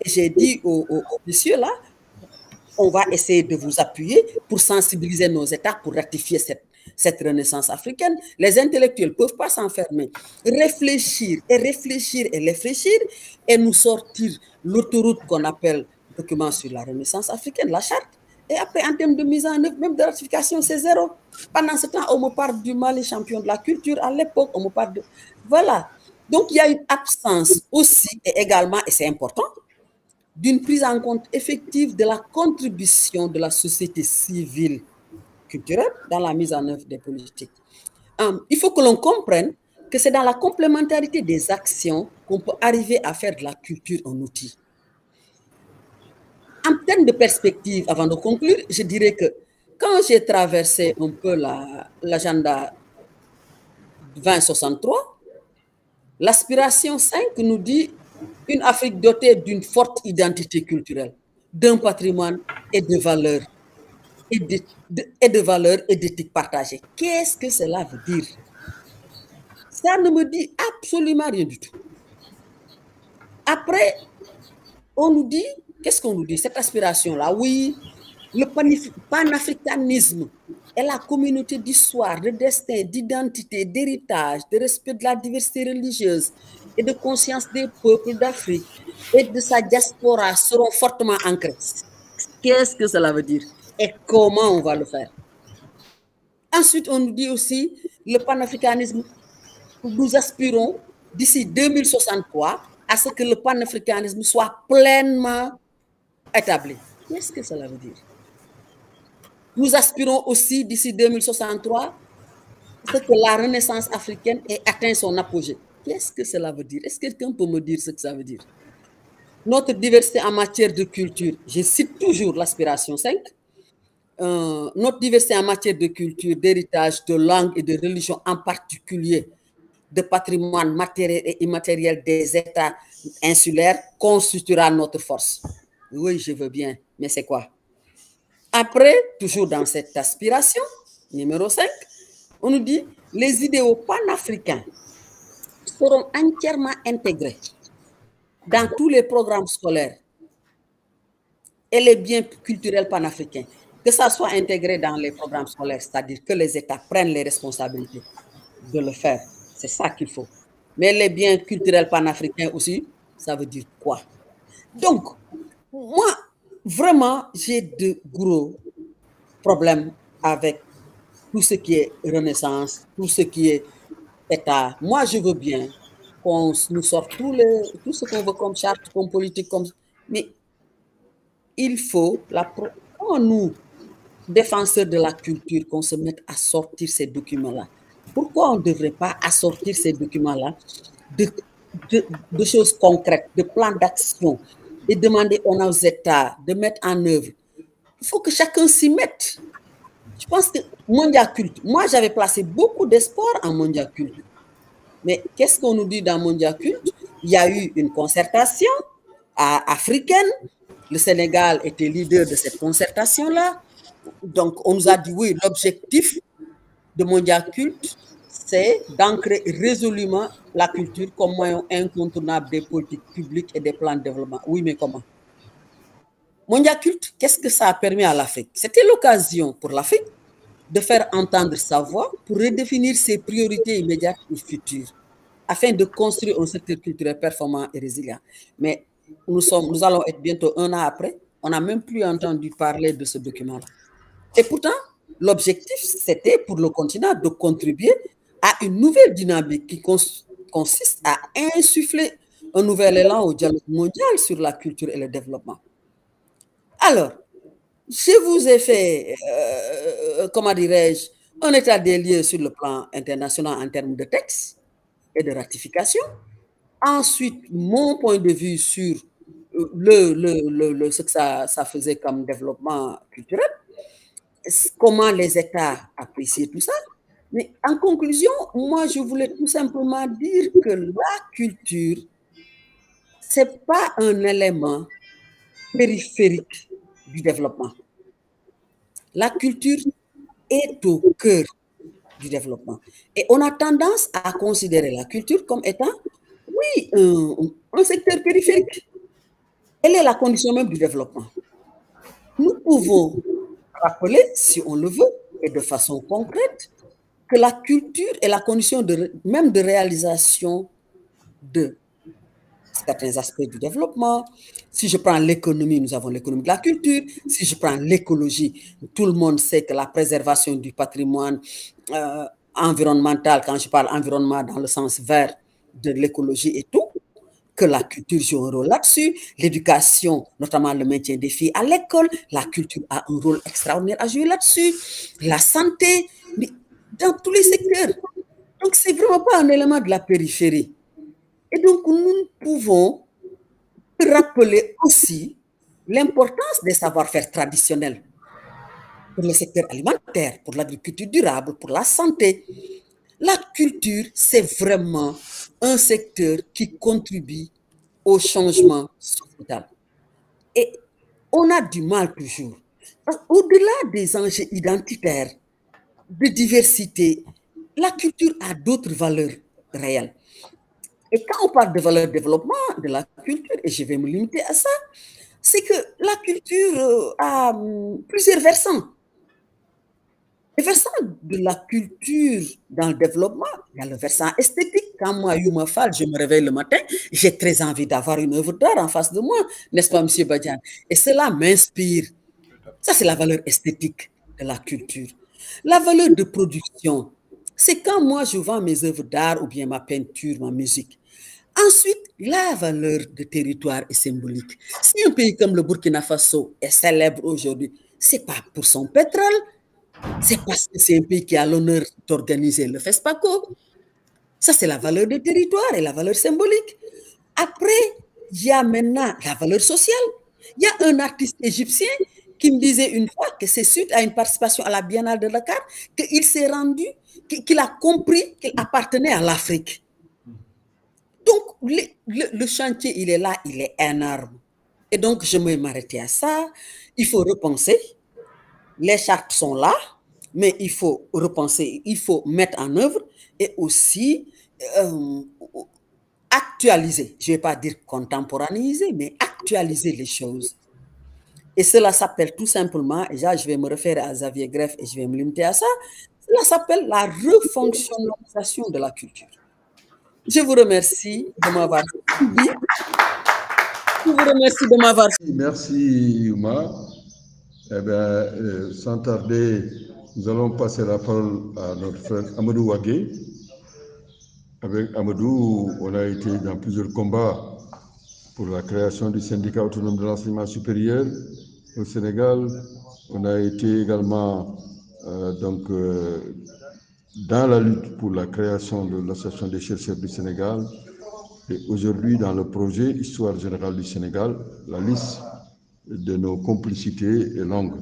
et j'ai dit aux messieurs là, on va essayer de vous appuyer pour sensibiliser nos États pour ratifier cette renaissance africaine. Les intellectuels ne peuvent pas s'enfermer. Réfléchir et nous sortir l'autoroute qu'on appelle document sur la renaissance africaine, la charte. Et après, en termes de mise en œuvre, même de ratification, c'est zéro. Pendant ce temps, on me parle du Mali champion de la culture. À l'époque, on me parle de... Voilà. Donc, il y a une absence aussi, et également, et c'est important, d'une prise en compte effective de la contribution de la société civile culturelle dans la mise en œuvre des politiques. Il faut que l'on comprenne que c'est dans la complémentarité des actions qu'on peut arriver à faire de la culture un outil. En termes de perspective, avant de conclure, je dirais que quand j'ai traversé un peu l'agenda 2063, l'aspiration 5 nous dit une Afrique dotée d'une forte identité culturelle, d'un patrimoine et de valeurs, et d'éthique partagée. Qu'est-ce que cela veut dire? Ça ne me dit absolument rien du tout. Après, on nous dit, qu'est-ce qu'on nous dit? Cette aspiration-là, oui, le panafricanisme est la communauté d'histoire, de destin, d'identité, d'héritage, de respect de la diversité religieuse et de conscience des peuples d'Afrique et de sa diaspora seront fortement ancrés. Qu'est-ce que cela veut dire? Et comment on va le faire? Ensuite, on nous dit aussi le panafricanisme. Nous aspirons d'ici 2063 à ce que le panafricanisme soit pleinement établi. Qu'est-ce que cela veut dire? Nous aspirons aussi d'ici 2063 à ce que la renaissance africaine ait atteint son apogée. Qu'est-ce que cela veut dire? Est-ce que quelqu'un peut me dire ce que ça veut dire? Notre diversité en matière de culture, je cite toujours l'aspiration 5, notre diversité en matière de culture, d'héritage, de langue et de religion, en particulier de patrimoine matériel et immatériel des États insulaires, constituera notre force. Oui, je veux bien, mais c'est quoi? Après, toujours dans cette aspiration, numéro 5, on nous dit les idéaux panafricains seront entièrement intégrés dans tous les programmes scolaires et les biens culturels panafricains, que ça soit intégré dans les programmes scolaires, c'est-à-dire que les États prennent les responsabilités de le faire. C'est ça qu'il faut. Mais les biens culturels panafricains aussi, ça veut dire quoi? Donc, moi, vraiment, j'ai de gros problèmes avec tout ce qui est renaissance, tout ce qui est État. Moi, je veux bien qu'on nous sorte tout ce qu'on veut comme charte, comme politique, mais il faut, quand nous, défenseurs de la culture, qu'on se mette à sortir ces documents-là. Pourquoi on ne devrait pas assortir ces documents-là de choses concrètes, de plans d'action et demander aux États de mettre en œuvre? Il faut que chacun s'y mette. Je pense que Mondiaculte, moi j'avais placé beaucoup d'espoir en Mondiaculte. Mais qu'est-ce qu'on nous dit dans Mondiaculte? Il y a eu une concertation africaine. Le Sénégal était leader de cette concertation-là. Donc, on nous a dit, oui, l'objectif de Mondiaculte, c'est d'ancrer résolument la culture comme moyen incontournable des politiques publiques et des plans de développement. Oui, mais comment? Mondiaculte, qu'est-ce que ça a permis à l'Afrique? C'était l'occasion pour l'Afrique de faire entendre sa voix pour redéfinir ses priorités immédiates et futures, afin de construire un secteur culturel performant et résilient. Mais nous allons être bientôt 1 an après, on n'a même plus entendu parler de ce document-là. Et pourtant, l'objectif, c'était pour le continent de contribuer à une nouvelle dynamique qui consiste à insuffler un nouvel élan au dialogue mondial sur la culture et le développement. Alors, je vous ai fait, comment dirais-je, un état des lieux sur le plan international en termes de texte et de ratification. Ensuite, mon point de vue sur ce que ça faisait comme développement culturel, comment les États appréciaient tout ça. Mais en conclusion, moi, je voulais tout simplement dire que la culture, ce n'est pas un élément périphérique du développement. La culture est au cœur du développement. Et on a tendance à considérer la culture comme étant, oui, un secteur périphérique. Elle est la condition même du développement. Nous pouvons rappeler, si on le veut, et de façon concrète, que la culture est la condition même de réalisation de certains aspects du développement. Si je prends l'économie, nous avons l'économie de la culture. Si je prends l'écologie, tout le monde sait que la préservation du patrimoine environnemental, quand je parle environnement dans le sens vert de l'écologie et tout, que la culture joue un rôle là-dessus. L'éducation, notamment le maintien des filles à l'école, la culture a un rôle extraordinaire à jouer là-dessus. La santé, mais dans tous les secteurs. Donc, ce n'est vraiment pas un élément de la périphérie. Et donc, nous pouvons rappeler aussi l'importance des savoir-faire traditionnels pour le secteur alimentaire, pour l'agriculture durable, pour la santé. La culture, c'est vraiment un secteur qui contribue au changement social. Et on a du mal toujours. Au-delà des enjeux identitaires, de diversité, la culture a d'autres valeurs réelles. Et quand on parle de valeurs de développement de la culture, et je vais me limiter à ça, c'est que la culture a plusieurs versants. Le versant de la culture dans le développement, il y a le versant esthétique. Quand moi, Youma Fall, je me réveille le matin, j'ai très envie d'avoir une œuvre d'art en face de moi, n'est-ce pas, M. Badian? Et cela m'inspire. Ça, c'est la valeur esthétique de la culture. La valeur de production, c'est quand moi je vends mes œuvres d'art ou bien ma peinture, ma musique. Ensuite, la valeur de territoire est symbolique. Si un pays comme le Burkina Faso est célèbre aujourd'hui, c'est pas pour son pétrole, c'est parce que c'est un pays qui a l'honneur d'organiser le FESPACO. Ça, c'est la valeur de territoire et la valeur symbolique. Après, il y a maintenant la valeur sociale. Il y a un artiste égyptien qui me disait une fois que c'est suite à une participation à la Biennale de Dakar qu'il s'est rendu, qu'il a compris qu'il appartenait à l'Afrique. Donc, le chantier, il est là, il est énorme. Et donc, je vais m'arrêter à ça. Il faut repenser. Les chartes sont là, mais il faut repenser, il faut mettre en œuvre et aussi actualiser. Je ne vais pas dire contemporanéiser, mais actualiser les choses. Et cela s'appelle tout simplement, et là je vais me référer à Xavier Greff et je vais me limiter à ça, cela s'appelle la refonctionnalisation de la culture. Je vous remercie de m'avoir suivi. Je vous remercie de m'avoir suivi. Merci, Yuma. Eh bien, sans tarder, nous allons passer la parole à notre frère Amadou Wagé. Avec Amadou, on a été dans plusieurs combats pour la création du syndicat autonome de l'enseignement supérieur au Sénégal. On a été également dans la lutte pour la création de l'association des chercheurs du Sénégal. Et aujourd'hui, dans le projet Histoire générale du Sénégal, la liste de nos complicités est longue.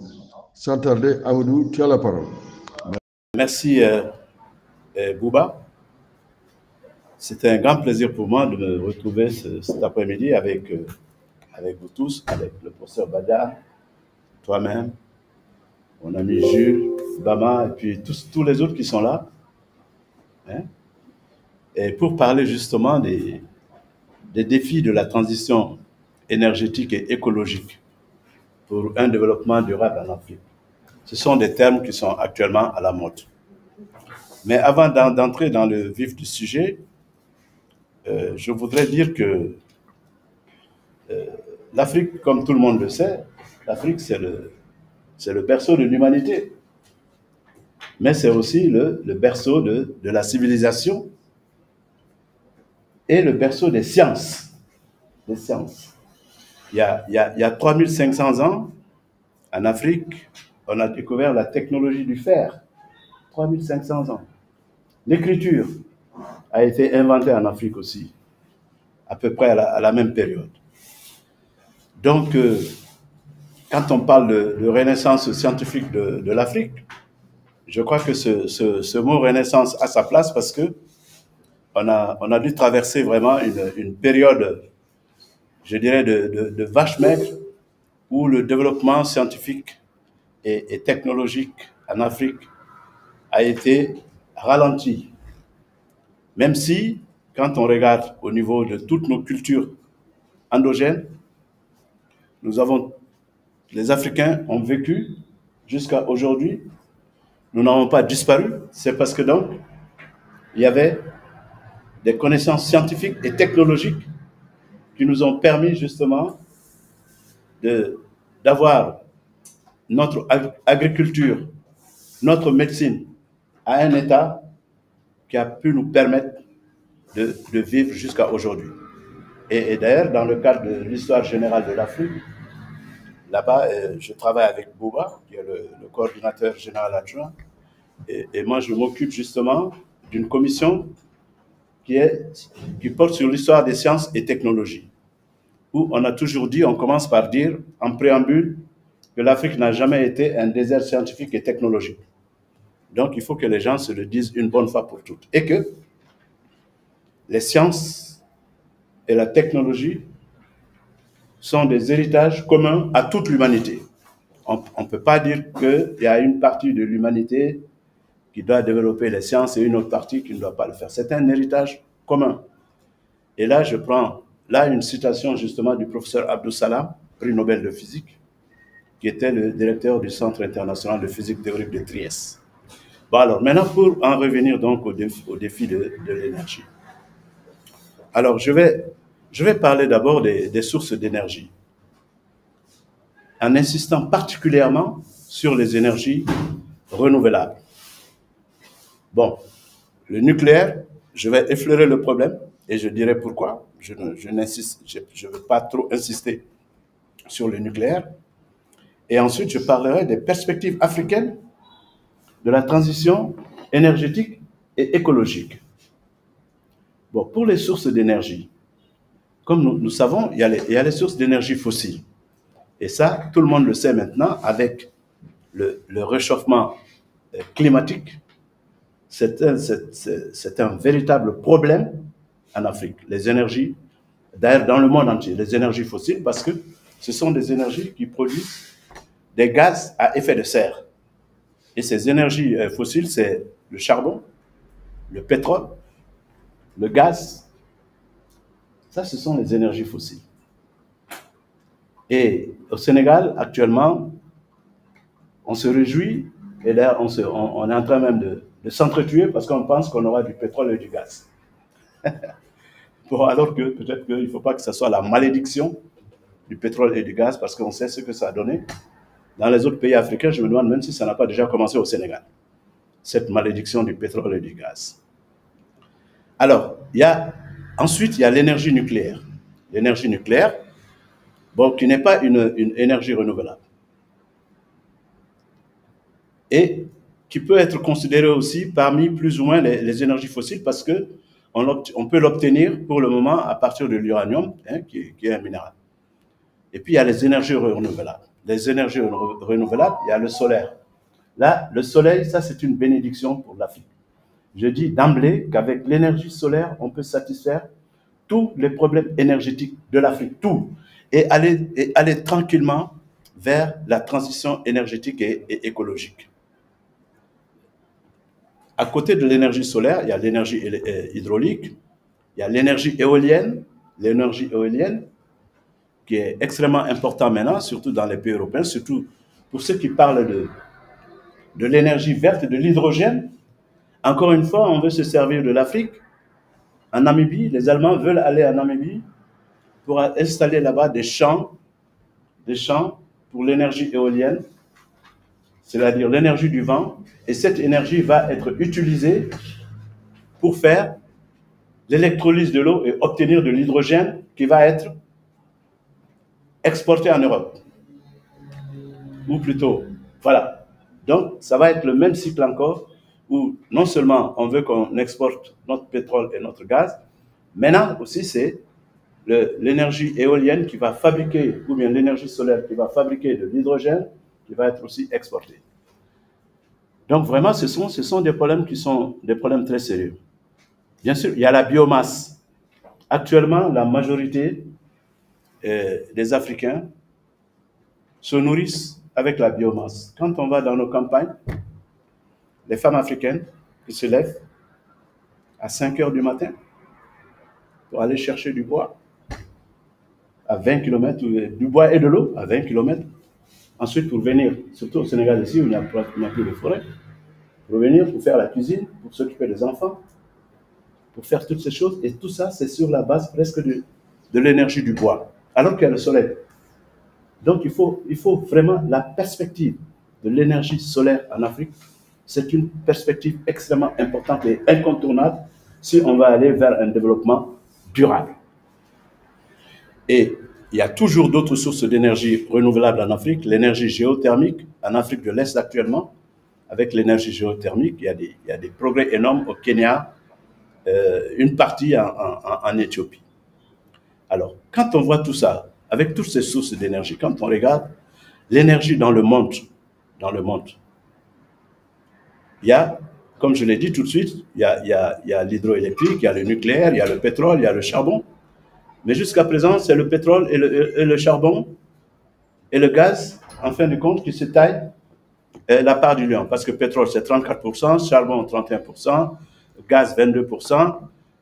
Sans tarder, Amadou, tu as la parole. Merci Bouba. C'était un grand plaisir pour moi de me retrouver cet après-midi avec vous tous, avec le professeur Bada, toi-même, mon ami Jules, Bama, et puis tous les autres qui sont là. Hein, et pour parler justement des défis de la transition énergétique et écologique pour un développement durable en Afrique. Ce sont des termes qui sont actuellement à la mode. Mais avant d'entrer dans le vif du sujet, je voudrais dire que l'Afrique, comme tout le monde le sait, l'Afrique c'est le berceau de l'humanité. Mais c'est aussi le berceau de la civilisation et le berceau des sciences. Des sciences. Il y a 3500 ans, en Afrique, on a découvert la technologie du fer. 3500 ans. L'écriture a été inventée en Afrique aussi, à peu près à la même période. Donc, quand on parle de renaissance scientifique de l'Afrique, je crois que ce mot renaissance a sa place parce que on a dû traverser vraiment une période, je dirais, de vache maigre où le développement scientifique et technologique en Afrique a été ralenti. Même si, quand on regarde au niveau de toutes nos cultures endogènes, les Africains ont vécu jusqu'à aujourd'hui. Nous n'avons pas disparu. C'est parce que donc, il y avait des connaissances scientifiques et technologiques qui nous ont permis justement d'avoir notre agriculture, notre médecine à un état qui a pu nous permettre de vivre jusqu'à aujourd'hui. Et d'ailleurs, dans le cadre de l'histoire générale de l'Afrique, là-bas, je travaille avec Bouba, qui est le coordinateur général adjoint, et moi, je m'occupe justement d'une commission qui porte sur l'histoire des sciences et technologies, où on a toujours dit, on commence par dire, en préambule, que l'Afrique n'a jamais été un désert scientifique et technologique. Donc, il faut que les gens se le disent une bonne fois pour toutes. Et que les sciences et la technologie sont des héritages communs à toute l'humanité. On ne peut pas dire qu'il y a une partie de l'humanité qui doit développer les sciences et une autre partie qui ne doit pas le faire. C'est un héritage commun. Et là, je prends une citation justement du professeur Abdou Salam, prix Nobel de physique, qui était le directeur du Centre international de physique théorique de Trieste. Bon alors, maintenant pour en revenir donc au défi de l'énergie. Alors, je vais parler d'abord des sources d'énergie, en insistant particulièrement sur les énergies renouvelables. Bon, le nucléaire, je vais effleurer le problème et je dirai pourquoi. Je ne veux pas trop insister sur le nucléaire. Et ensuite, je parlerai des perspectives africaines de la transition énergétique et écologique. Bon, pour les sources d'énergie, comme nous savons, il y a les sources d'énergie fossiles. Et ça, tout le monde le sait maintenant, avec le réchauffement climatique, c'est un véritable problème en Afrique. Les énergies, d'ailleurs dans le monde entier, les énergies fossiles, parce que ce sont des énergies qui produisent des gaz à effet de serre. Et ces énergies fossiles, c'est le charbon, le pétrole, le gaz. Ça, ce sont les énergies fossiles. Et au Sénégal, actuellement, on se réjouit, et là, on est en train même de s'entretuer parce qu'on pense qu'on aura du pétrole et du gaz. Bon, alors que peut-être qu'il ne faut pas que ce soit la malédiction du pétrole et du gaz, parce qu'on sait ce que ça a donné. Dans les autres pays africains, je me demande même si ça n'a pas déjà commencé au Sénégal, cette malédiction du pétrole et du gaz. Alors, ensuite, il y a l'énergie nucléaire. L'énergie nucléaire, bon, qui n'est pas une énergie renouvelable. Et qui peut être considérée aussi parmi plus ou moins les énergies fossiles, parce qu'on peut l'obtenir pour le moment à partir de l'uranium, hein, qui est un minéral. Et puis, il y a les énergies renouvelables. Les énergies renouvelables, il y a le solaire. Là, le soleil, ça, c'est une bénédiction pour l'Afrique. Je dis d'emblée qu'avec l'énergie solaire, on peut satisfaire tous les problèmes énergétiques de l'Afrique, tout, et aller tranquillement vers la transition énergétique et écologique. À côté de l'énergie solaire, il y a l'énergie hydraulique, il y a l'énergie éolienne, qui est extrêmement important maintenant, surtout dans les pays européens, surtout pour ceux qui parlent de l'énergie verte, de l'hydrogène. Encore une fois, on veut se servir de l'Afrique. En Namibie, les Allemands veulent aller en Namibie pour installer là-bas des champs pour l'énergie éolienne, c'est-à-dire l'énergie du vent, et cette énergie va être utilisée pour faire l'électrolyse de l'eau et obtenir de l'hydrogène qui va être exporté en Europe. Ou plutôt, voilà. Donc, ça va être le même cycle encore, où non seulement on veut qu'on exporte notre pétrole et notre gaz, maintenant aussi c'est l'énergie éolienne qui va fabriquer, ou bien l'énergie solaire qui va fabriquer de l'hydrogène, qui va être aussi exporté. Donc vraiment, ce sont des problèmes qui sont des problèmes très sérieux. Bien sûr, il y a la biomasse. Actuellement, la majorité des Africains se nourrissent avec la biomasse. Quand on va dans nos campagnes, les femmes africaines qui se lèvent à 5 heures du matin pour aller chercher du bois à 20 km, du bois et de l'eau à 20 km. Ensuite, pour venir, surtout au Sénégal ici où il n'y a plus de forêt, pour venir, pour faire la cuisine, pour s'occuper des enfants, pour faire toutes ces choses. Et tout ça, c'est sur la base presque de l'énergie du bois, alors qu'il y a le soleil. Donc, il faut vraiment la perspective de l'énergie solaire en Afrique. C'est une perspective extrêmement importante et incontournable si on va aller vers un développement durable. Et il y a toujours d'autres sources d'énergie renouvelable en Afrique. L'énergie géothermique, en Afrique de l'Est actuellement, avec l'énergie géothermique, il y a des progrès énormes au Kenya, une partie en Éthiopie. Alors, quand on voit tout ça, avec toutes ces sources d'énergie, quand on regarde l'énergie dans le monde, il y a, comme je l'ai dit tout de suite, il y a l'hydroélectrique, il y a le nucléaire, il y a le pétrole, il y a le charbon. Mais jusqu'à présent, c'est le pétrole et le charbon et le gaz, en fin de compte, qui se taillent la part du lion. Parce que pétrole, c'est 34%, charbon, 31%, gaz, 22%.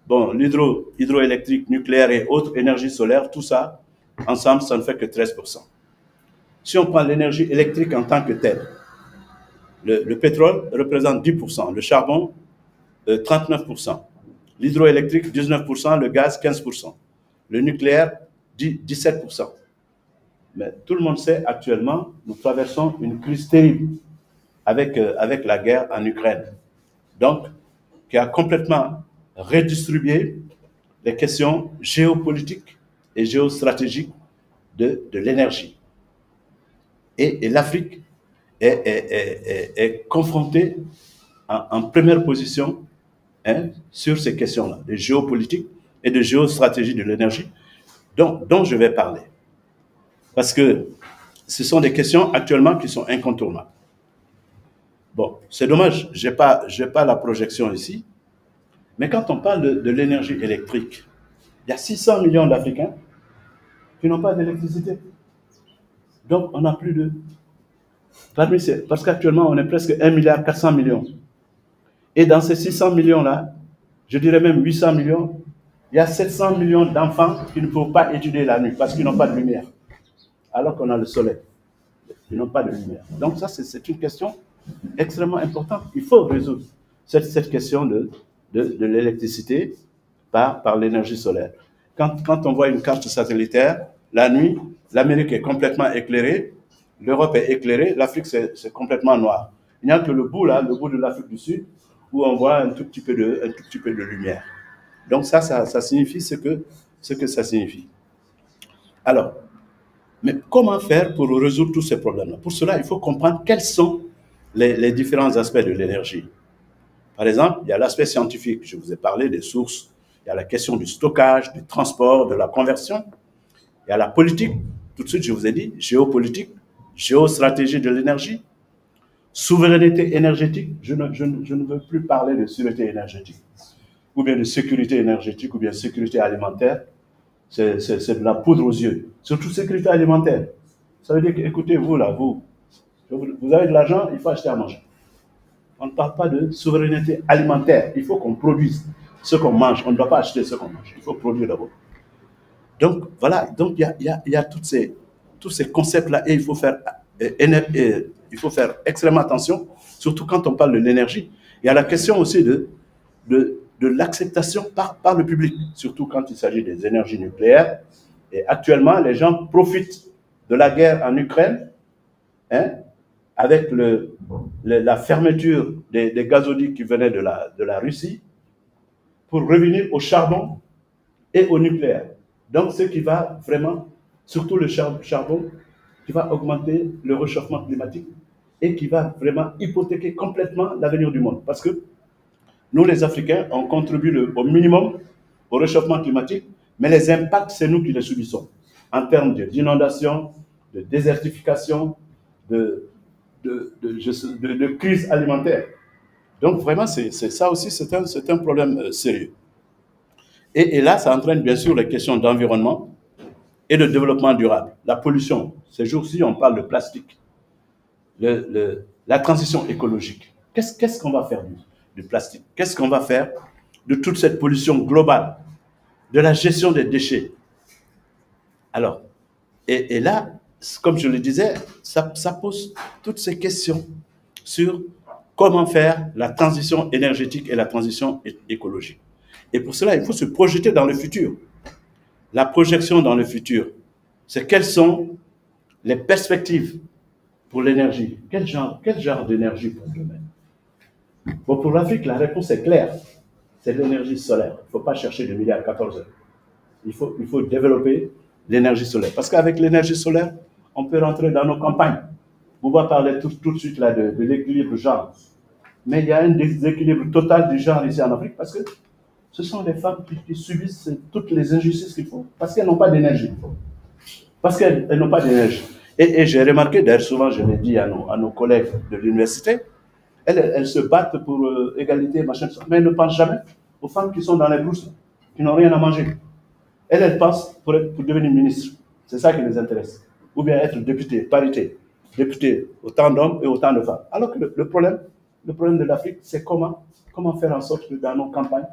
Bon, l'hydroélectrique, nucléaire et autres énergies solaires, tout ça, ensemble, ça ne fait que 13%. Si on prend l'énergie électrique en tant que telle, le pétrole représente 10%, le charbon, 39%, l'hydroélectrique, 19%, le gaz, 15%, le nucléaire, 17%. Mais tout le monde sait actuellement, nous traversons une crise terrible avec la guerre en Ukraine. Donc, qui a complètement redistribué les questions géopolitiques et géostratégiques de l'énergie. Et l'Afrique est confrontée en première position sur ces questions-là, de géopolitique et de géostratégie de l'énergie, dont je vais parler. Parce que ce sont des questions actuellement qui sont incontournables. Bon, c'est dommage, je n'ai pas la projection ici, mais quand on parle de l'énergie électrique, il y a 600 millions d'Africains qui n'ont pas d'électricité. Donc, on n'a plus de... Parce qu'actuellement, on est presque 1,4 milliard. Et dans ces 600 millions-là, je dirais même 800 millions, il y a 700 millions d'enfants qui ne peuvent pas étudier la nuit parce qu'ils n'ont pas de lumière. Alors qu'on a le soleil. Ils n'ont pas de lumière. Donc ça, c'est une question extrêmement importante. Il faut résoudre cette question de l'électricité par l'énergie solaire. Quand on voit une carte satellitaire, la nuit, l'Amérique est complètement éclairée, l'Europe est éclairée, l'Afrique c'est complètement noir. Il n'y a que le bout là, le bout de l'Afrique du Sud, où on voit un tout petit peu de lumière. Donc ça signifie ce que ça signifie. Alors, mais comment faire pour résoudre tous ces problèmes-là? Pour cela, il faut comprendre quels sont les différents aspects de l'énergie. Par exemple, il y a l'aspect scientifique, je vous ai parlé des sources, il y a la question du stockage, du transport, de la conversion, il y a la politique, tout de suite je vous ai dit, géopolitique, géostratégie de l'énergie, souveraineté énergétique, je ne veux plus parler de sûreté énergétique, ou bien de sécurité énergétique, ou bien sécurité alimentaire, c'est de la poudre aux yeux, surtout sécurité alimentaire. Ça veut dire que, écoutez, vous là, vous avez de l'argent, il faut acheter à manger. On ne parle pas de souveraineté alimentaire, il faut qu'on produise ce qu'on mange, on ne doit pas acheter ce qu'on mange, il faut produire d'abord. Donc voilà, donc il y a tous ces concepts-là et il faut faire extrêmement attention, surtout quand on parle de l'énergie. Il y a la question aussi de l'acceptation par le public, surtout quand il s'agit des énergies nucléaires. Et actuellement, les gens profitent de la guerre en Ukraine, avec la fermeture des gazoducs qui venaient de la Russie, pour revenir au charbon et au nucléaire. Donc, ce qui va vraiment, surtout le charbon, qui va augmenter le réchauffement climatique et qui va vraiment hypothéquer complètement l'avenir du monde. Parce que nous, les Africains, on contribue au minimum au réchauffement climatique, mais les impacts, c'est nous qui les subissons. En termes d'inondation, de désertification, de crise alimentaire. Donc vraiment, ça aussi, c'est un problème sérieux. Et là, ça entraîne bien sûr les questions d'environnement et de développement durable. La pollution, ces jours-ci, on parle de plastique. La transition écologique. Qu'est-ce qu'on va faire du plastique? Qu'est-ce qu'on va faire de toute cette pollution globale, de la gestion des déchets? Alors, et là, comme je le disais, ça pose toutes ces questions sur comment faire la transition énergétique et la transition écologique. Et pour cela, il faut se projeter dans le futur. La projection dans le futur, c'est quelles sont les perspectives pour l'énergie. Quel genre d'énergie pour demain? Bon, pour l'Afrique, la réponse est claire. C'est l'énergie solaire. Il ne faut pas chercher de midi à 14 heures. Il faut développer l'énergie solaire. Parce qu'avec l'énergie solaire, on peut rentrer dans nos campagnes. On va parler tout de suite là de l'équilibre genre. Mais il y a un déséquilibre total du genre ici en Afrique parce que ce sont les femmes qui subissent toutes les injustices qu'il faut. Parce qu'elles n'ont pas d'énergie. Parce qu'elles n'ont pas d'énergie. Et j'ai remarqué, d'ailleurs souvent je l'ai dit à nos collègues de l'université, elles se battent pour égalité, machin, mais elles ne pensent jamais aux femmes qui sont dans les brousses, qui n'ont rien à manger. Elles pensent pour devenir ministre. C'est ça qui les intéresse. Ou bien être député, parité. Député, autant d'hommes et autant de femmes. Alors que le problème de l'Afrique, c'est comment faire en sorte que dans nos campagnes,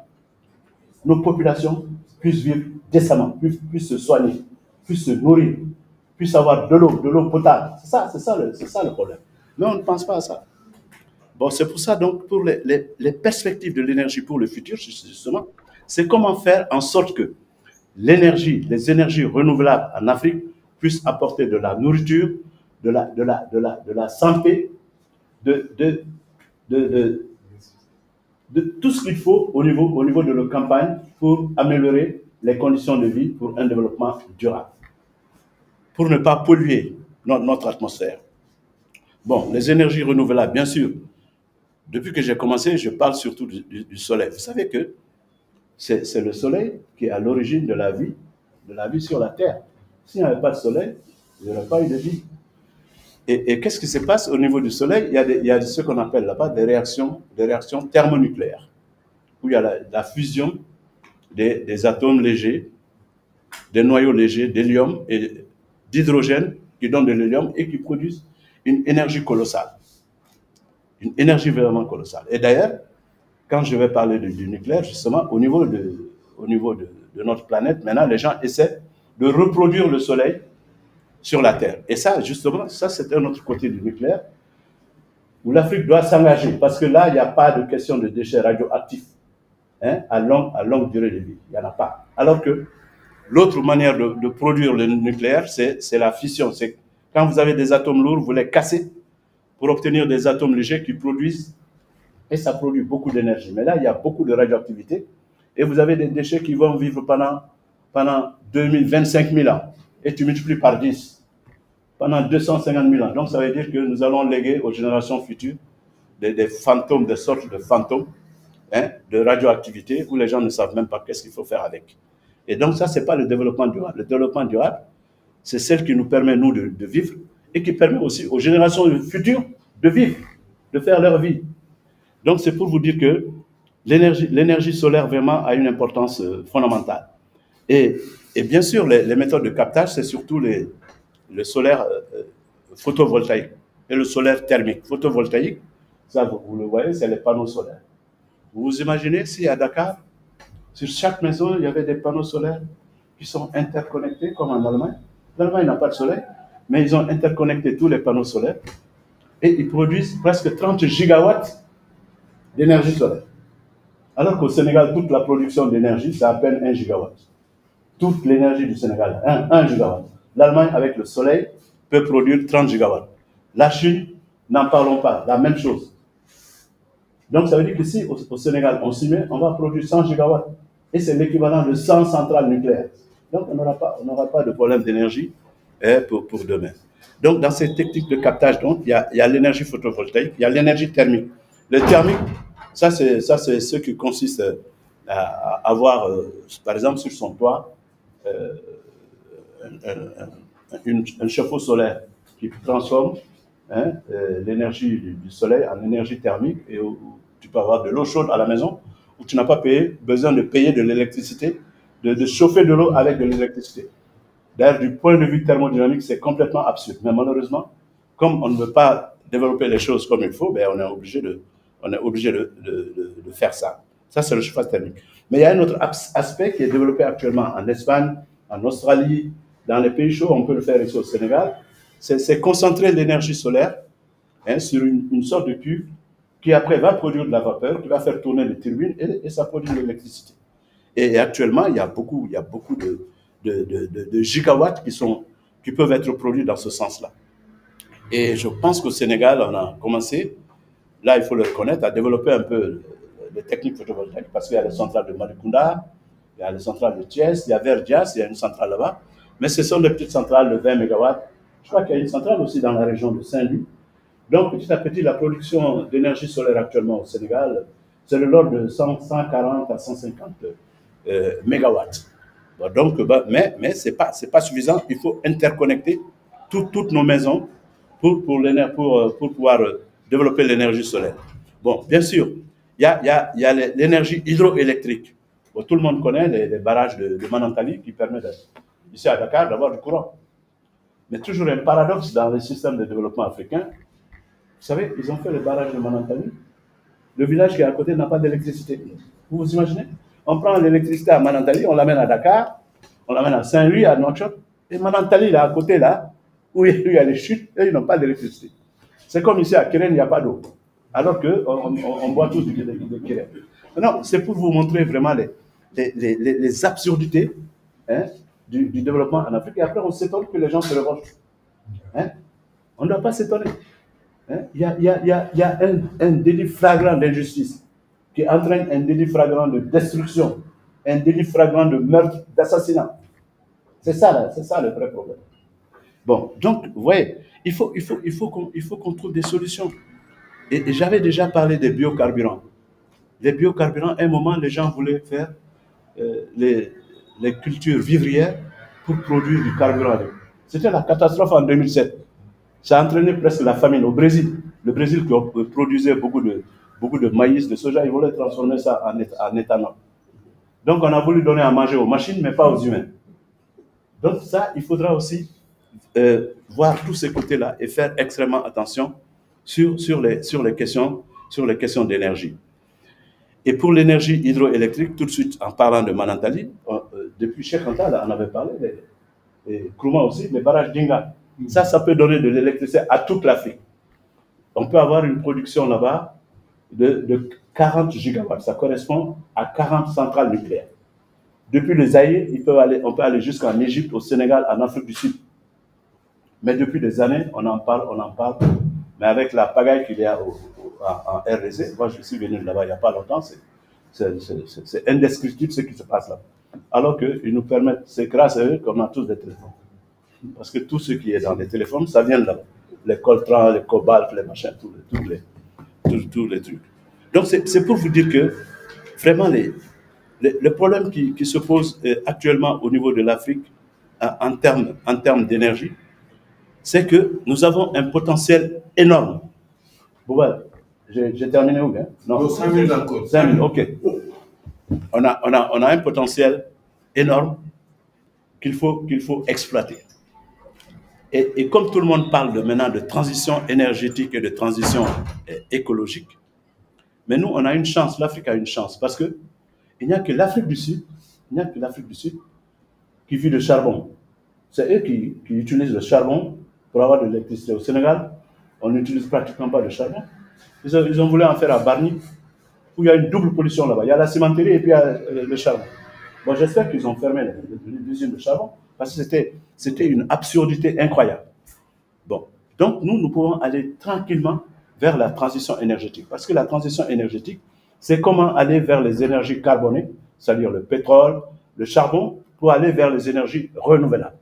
nos populations puissent vivre décemment, puissent se soigner, puissent se nourrir, puissent avoir de l'eau potable. C'est ça le problème. Mais on ne pense pas à ça. Bon, c'est pour ça, donc, pour les perspectives de l'énergie pour le futur, justement, c'est comment faire en sorte que les énergies renouvelables en Afrique puissent apporter de la nourriture, de la santé, de, de, de, de tout ce qu'il faut au niveau de nos campagnes pour améliorer les conditions de vie pour un développement durable, pour ne pas polluer notre atmosphère. Bon, les énergies renouvelables, bien sûr. Depuis que j'ai commencé, je parle surtout du soleil. Vous savez que c'est le soleil qui est à l'origine de la vie sur la Terre. S'il n'y avait pas de soleil, il n'y aurait pas eu de vie. Et qu'est-ce qui se passe au niveau du soleil? Il y a ce qu'on appelle là-bas des réactions thermonucléaires, où il y a la fusion des atomes légers, des noyaux légers, d'hélium et d'hydrogène qui donnent de l'hélium et qui produisent une énergie colossale. Une énergie vraiment colossale. Et d'ailleurs, quand je vais parler du nucléaire, justement, au niveau de notre planète, maintenant, les gens essaient de reproduire le soleil sur la Terre. Et ça, justement, ça, c'est un autre côté du nucléaire, où l'Afrique doit s'engager, parce que là, il n'y a pas de question de déchets radioactifs à longue durée de vie. Il n'y en a pas. Alors que l'autre manière de produire le nucléaire, c'est la fission. C'est quand vous avez des atomes lourds, vous les cassez pour obtenir des atomes légers qui produisent, et ça produit beaucoup d'énergie. Mais là, il y a beaucoup de radioactivité, et vous avez des déchets qui vont vivre pendant 25 000 ans, et tu multiplies par 10, pendant 250 000 ans. Donc, ça veut dire que nous allons léguer aux générations futures des fantômes, des sortes de fantômes de radioactivité, où les gens ne savent même pas qu'est-ce qu'il faut faire avec. Et donc, ça, ce n'est pas le développement durable. Le développement durable, c'est celle qui nous permet, nous, de vivre, et qui permet aussi aux générations futures de vivre, de faire leur vie. Donc, c'est pour vous dire que l'énergie solaire, vraiment, a une importance fondamentale. Et bien sûr, les méthodes de captage, c'est surtout le solaire photovoltaïque et le solaire thermique. Photovoltaïque, ça, vous le voyez, c'est les panneaux solaires. Vous vous imaginez si à Dakar, sur chaque maison, il y avait des panneaux solaires qui sont interconnectés, comme en Allemagne. L'Allemagne n'a pas de soleil, mais ils ont interconnecté tous les panneaux solaires et ils produisent presque 30 gigawatts d'énergie solaire. Alors qu'au Sénégal, toute la production d'énergie, c'est à peine 1 gigawatt. Toute l'énergie du Sénégal, 1 gigawatt. L'Allemagne, avec le soleil, peut produire 30 gigawatts. La Chine, n'en parlons pas, la même chose. Donc, ça veut dire que si au Sénégal, on s'y met, on va produire 100 gigawatts. Et c'est l'équivalent de 100 centrales nucléaires. Donc, on n'aura pas de problème d'énergie pour demain. Donc, dans ces techniques de captage, donc, il y a l'énergie photovoltaïque, il y a l'énergie thermique. Le thermique, ça, c'est ce qui consiste à avoir, par exemple, sur son toit, un chauffe-eau solaire qui transforme l'énergie du soleil en énergie thermique, et où tu peux avoir de l'eau chaude à la maison, où tu n'as pas besoin de payer de l'électricité, de chauffer de l'eau avec de l'électricité. D'ailleurs, du point de vue thermodynamique, c'est complètement absurde. Mais malheureusement, comme on ne veut pas développer les choses comme il faut, ben on est obligé de faire ça. Ça, c'est le chauffage thermique. Mais il y a un autre aspect qui est développé actuellement en Espagne, en Australie, dans les pays chauds, on peut le faire ici au Sénégal. C'est concentrer l'énergie solaire sur une sorte de tube qui après va produire de la vapeur, qui va faire tourner les turbines et ça produit de l'électricité. Et actuellement, il y a beaucoup de gigawatts qui peuvent être produits dans ce sens-là. Et je pense qu'au Sénégal, on a commencé, là il faut le reconnaître, à développer un peu les techniques photovoltaïques, parce qu'il y a les centrales de Marikunda, il y a les centrales de Thiès, il y a Verdias, il y a une centrale là-bas, mais ce sont des petites centrales de 20 MW. Je crois qu'il y a une centrale aussi dans la région de Saint-Louis. Donc petit à petit, la production d'énergie solaire actuellement au Sénégal, c'est de l'ordre de 140 à 150 mégawatts. Donc, mais ce n'est pas suffisant. Il faut interconnecter toutes nos maisons pour pouvoir développer l'énergie solaire. Bon, bien sûr, il y a l'énergie hydroélectrique. Bon, tout le monde connaît les barrages de Manantali qui permettent, ici à Dakar, d'avoir du courant. Mais toujours un paradoxe dans les systèmes de développement africains. Vous savez, ils ont fait le barrage de Manantali. Le village qui est à côté n'a pas d'électricité. Vous vous imaginez? On prend l'électricité à Manantali, on l'amène à Dakar, on l'amène à Saint-Louis, à Nouakchott, et Manantali, là, à côté, là, où il y a les chutes, et ils n'ont pas d'électricité. C'est comme ici à Kéren, il n'y a pas d'eau. Alors qu'on boit tous du Kéren. Non, c'est pour vous montrer vraiment les absurdités du développement en Afrique. Et après, on s'étonne que les gens se révoltent. On ne doit pas s'étonner. hein, il y a un délit flagrant d'injustice qui entraîne un délit flagrant de destruction, un délit flagrant de meurtre, d'assassinat. C'est ça le vrai problème. Bon, donc, vous voyez, il faut qu'on trouve des solutions. Et j'avais déjà parlé des biocarburants. Les biocarburants, à un moment, les gens voulaient faire les cultures vivrières pour produire du carburant. C'était la catastrophe en 2007. Ça a entraîné presque la famine au Brésil. Le Brésil qui produisait beaucoup de maïs, de soja, ils voulaient transformer ça en éthanol. Donc on a voulu donner à manger aux machines, mais pas aux humains. Donc ça, il faudra aussi voir tous ces côtés-là et faire extrêmement attention sur les questions d'énergie. Et pour l'énergie hydroélectrique, tout de suite, en parlant de Manantali, depuis Cheikh Anta, là, on avait parlé, et Kruma aussi, les barrages d'Inga. Ça peut donner de l'électricité à toute l'Afrique. On peut avoir une production là-bas de 40 gigawatts. Ça correspond à 40 centrales nucléaires. Depuis le Zaïre, on peut aller jusqu'en Égypte, au Sénégal, en Afrique du Sud. Mais depuis des années, on en parle. Mais avec la pagaille qu'il y a en RDC, moi je suis venu là-bas il n'y a pas longtemps, c'est indescriptible ce qui se passe là. Alors qu'ils nous permettent, c'est grâce à eux qu'on a tous des téléphones. Parce que tout ce qui est dans les téléphones, ça vient de là-bas. Les coltrans, les cobalt, les machins, tous les trucs. Donc c'est pour vous dire que vraiment le problème qui se pose actuellement au niveau de l'Afrique en termes d'énergie, c'est que nous avons un potentiel énorme. Bon, voilà. J'ai terminé où bien? Non, 5 minutes encore. 5 minutes, ok. On a un potentiel énorme qu'il faut exploiter. Et comme tout le monde parle maintenant de transition énergétique et de transition écologique, mais nous, on a une chance, l'Afrique a une chance, parce qu'il n'y a que l'Afrique du Sud, qui vit de charbon. C'est eux qui utilisent le charbon pour avoir de l'électricité. Au Sénégal, on n'utilise pratiquement pas de charbon. Ils ont voulu en faire à Bargny, où il y a une double pollution là-bas. Il y a la cimenterie et puis il y a le charbon. Bon, j'espère qu'ils ont fermé l'usine de charbon, parce que c'était une absurdité incroyable. Bon, donc nous pouvons aller tranquillement vers la transition énergétique. Parce que la transition énergétique, c'est comment aller vers les énergies carbonées, c'est-à-dire le pétrole, le charbon, pour aller vers les énergies renouvelables.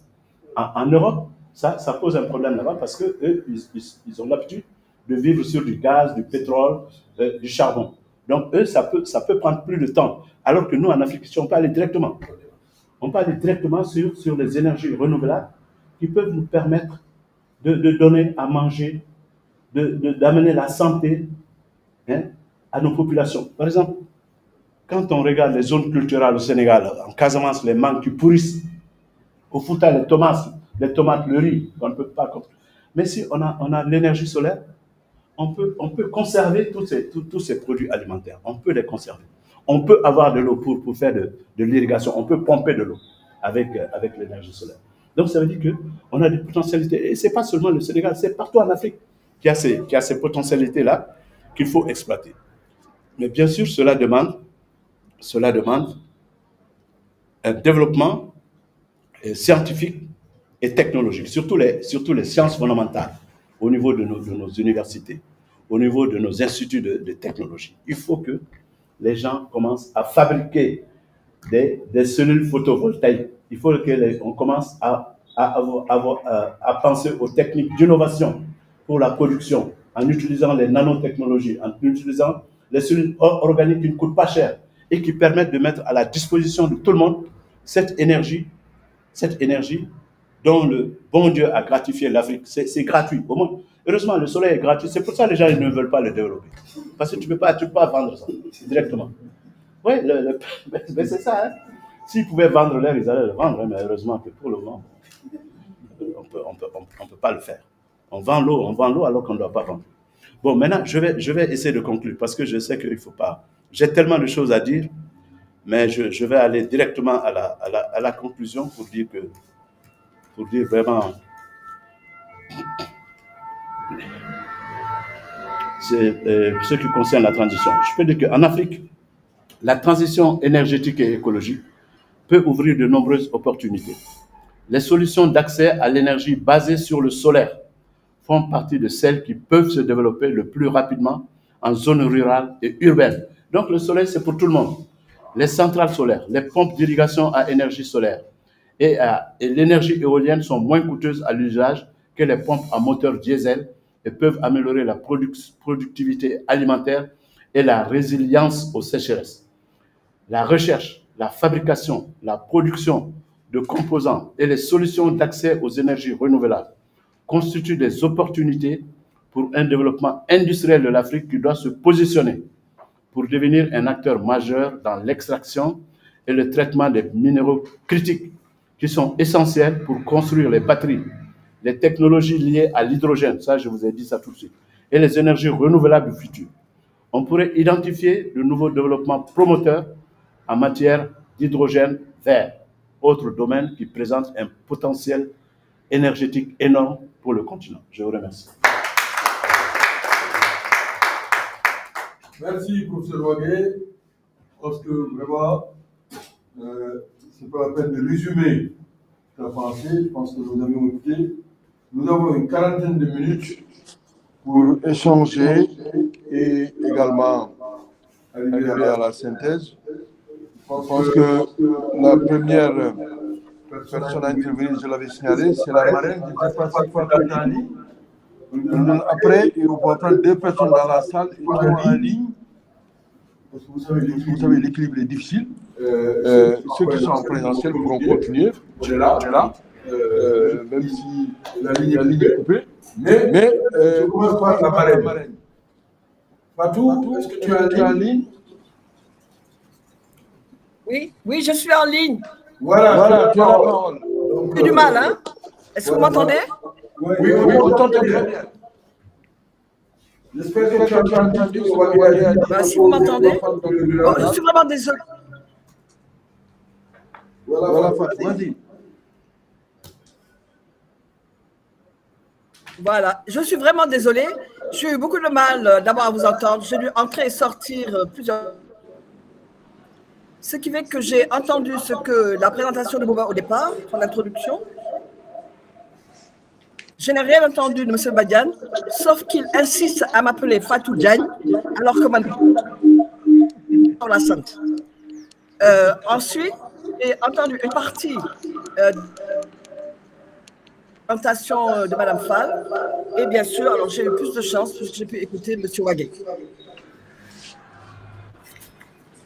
En Europe, ça pose un problème là-bas parce qu'eux, ils ont l'habitude de vivre sur du gaz, du pétrole, du charbon. Donc eux, ça peut prendre plus de temps. Alors que nous, en Afrique, on peut aller directement. On peut aller directement sur les énergies renouvelables qui peuvent nous permettre de donner à manger, d'amener la santé à nos populations. Par exemple, quand on regarde les zones culturelles au Sénégal, en Casamance, les mangues qui pourrissent, au Fouta, les tomates, le riz, on ne peut pas. Mais si on a l'énergie solaire, on peut conserver tous ces produits alimentaires. On peut les conserver. On peut avoir de l'eau pour faire de l'irrigation. On peut pomper de l'eau avec l'énergie solaire. Donc ça veut dire qu'on a des potentialités. Et ce n'est pas seulement le Sénégal, c'est partout en Afrique qu'il y a ces potentialités-là qu'il faut exploiter. Mais bien sûr, cela demande un développement scientifique et technologique, surtout les sciences fondamentales au niveau de nos universités, au niveau de nos instituts de technologie. Il faut que les gens commencent à fabriquer des cellules photovoltaïques. Il faut qu'on commence à penser aux techniques d'innovation pour la production, en utilisant les nanotechnologies, en utilisant les cellules organiques qui ne coûtent pas cher et qui permettent de mettre à la disposition de tout le monde cette énergie dont le bon Dieu a gratifié l'Afrique. C'est gratuit. Au moins, heureusement, le soleil est gratuit. C'est pour ça que les gens ne veulent pas le développer. Parce que tu ne peux pas vendre ça directement. Oui, mais c'est ça. Hein. S'ils pouvaient vendre l'air, ils allaient le vendre. Hein, mais heureusement que pour le moment, on peut pas le faire. On vend l'eau alors qu'on ne doit pas vendre. Bon, maintenant, je vais essayer de conclure parce que je sais qu'il ne faut pas. J'ai tellement de choses à dire, mais je vais aller directement à la conclusion pour dire vraiment, c'est ce qui concerne la transition. Je peux dire qu'en Afrique, la transition énergétique et écologique peut ouvrir de nombreuses opportunités. Les solutions d'accès à l'énergie basées sur le solaire font partie de celles qui peuvent se développer le plus rapidement en zone rurale et urbaine. Donc le soleil, c'est pour tout le monde. Les centrales solaires, les pompes d'irrigation à énergie solaire et l'énergie éolienne sont moins coûteuses à l'usage que les pompes à moteur diesel et peuvent améliorer la productivité alimentaire et la résilience aux sécheresses. La recherche, la fabrication, la production de composants et les solutions d'accès aux énergies renouvelables constituent des opportunités pour un développement industriel de l'Afrique qui doit se positionner pour devenir un acteur majeur dans l'extraction et le traitement des minéraux critiques qui sont essentiels pour construire les batteries, les technologies liées à l'hydrogène, ça je vous ai dit ça tout de suite, et les énergies renouvelables du futur. On pourrait identifier de nouveaux développements promoteurs en matière d'hydrogène vert, autre domaine qui présente un potentiel énergétique énorme pour le continent. Je vous remercie. Merci, professeur Wagué. Parce que vraiment, ce n'est pas la peine de résumer ta pensée. Je pense que nous avons écouté. Nous avons une quarantaine de minutes pour échanger et également arriver à la synthèse. Je pense que la première personne à intervenir, je l'avais signalé, c'est la marraine. Je ne sais pas si Fatou est en ligne. Après, on va prendre 2 personnes dans la salle et 3 en ligne. Parce que vous savez, l'équilibre est difficile. Ceux qui sont en présentiel pourront continuer. On est là. Même si la ligne est coupée. Mais je commence par la marraine. Fatou, est-ce que tu es en ligne? Oui, je suis en ligne. Voilà, tu as la parole. J'ai du mal, hein? Est-ce que vous m'entendez? Oui, on t'entend très bien. J'espère que tu as entendu ce qu'on va dire. Si vous m'entendez, je suis vraiment désolé. Voilà, Fatou, vas-y. Voilà, je suis vraiment désolée. J'ai eu beaucoup de mal d'abord à vous entendre. J'ai dû entrer et sortir plusieurs. Ce qui fait que j'ai entendu ce que la présentation de Bouba au départ, son introduction. Je n'ai rien entendu de M. Badiane, sauf qu'il insiste à m'appeler Fatou Diagne, alors que on la sainte. Ensuite, j'ai entendu une partie de la présentation de Mme Fall. Et bien sûr, alors j'ai eu plus de chance parce que j'ai pu écouter M. Wagué.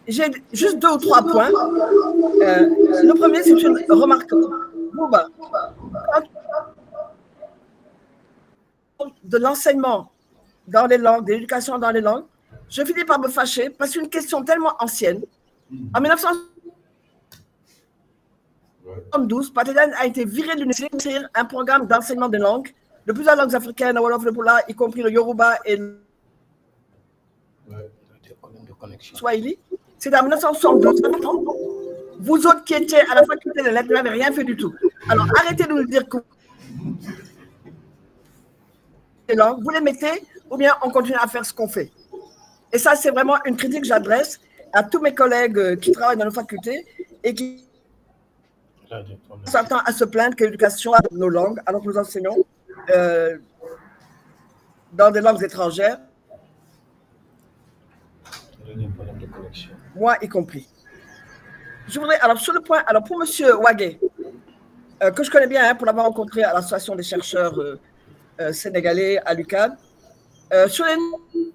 J'ai juste 2 ou 3 points. Le premier, c'est une remarque. Bouba, de l'enseignement dans les langues, de l'éducation dans les langues, je finis par me fâcher parce qu'une question tellement ancienne. En 1972, Patedane a été viré de l'université pour créer un programme d'enseignement des langues, de plusieurs langues africaines, le Wolof, le Pula, y compris le Yoruba et le Swahili. C'est en 1972. Vous autres qui étiez à la faculté de lettres n'avez rien fait du tout. Alors arrêtez de nous dire que vous les mettez ou bien on continue à faire ce qu'on fait. Et ça, c'est vraiment une critique que j'adresse à tous mes collègues qui travaillent dans nos facultés et qui s'attendent à se plaindre que l'éducation a nos langues, alors que nous enseignons dans des langues étrangères, moi y compris. Je voudrais, alors sur le point, alors pour M. Wagué, que je connais bien pour l'avoir rencontré à l'association des chercheurs sénégalais à l'UQAM, sur l'énergie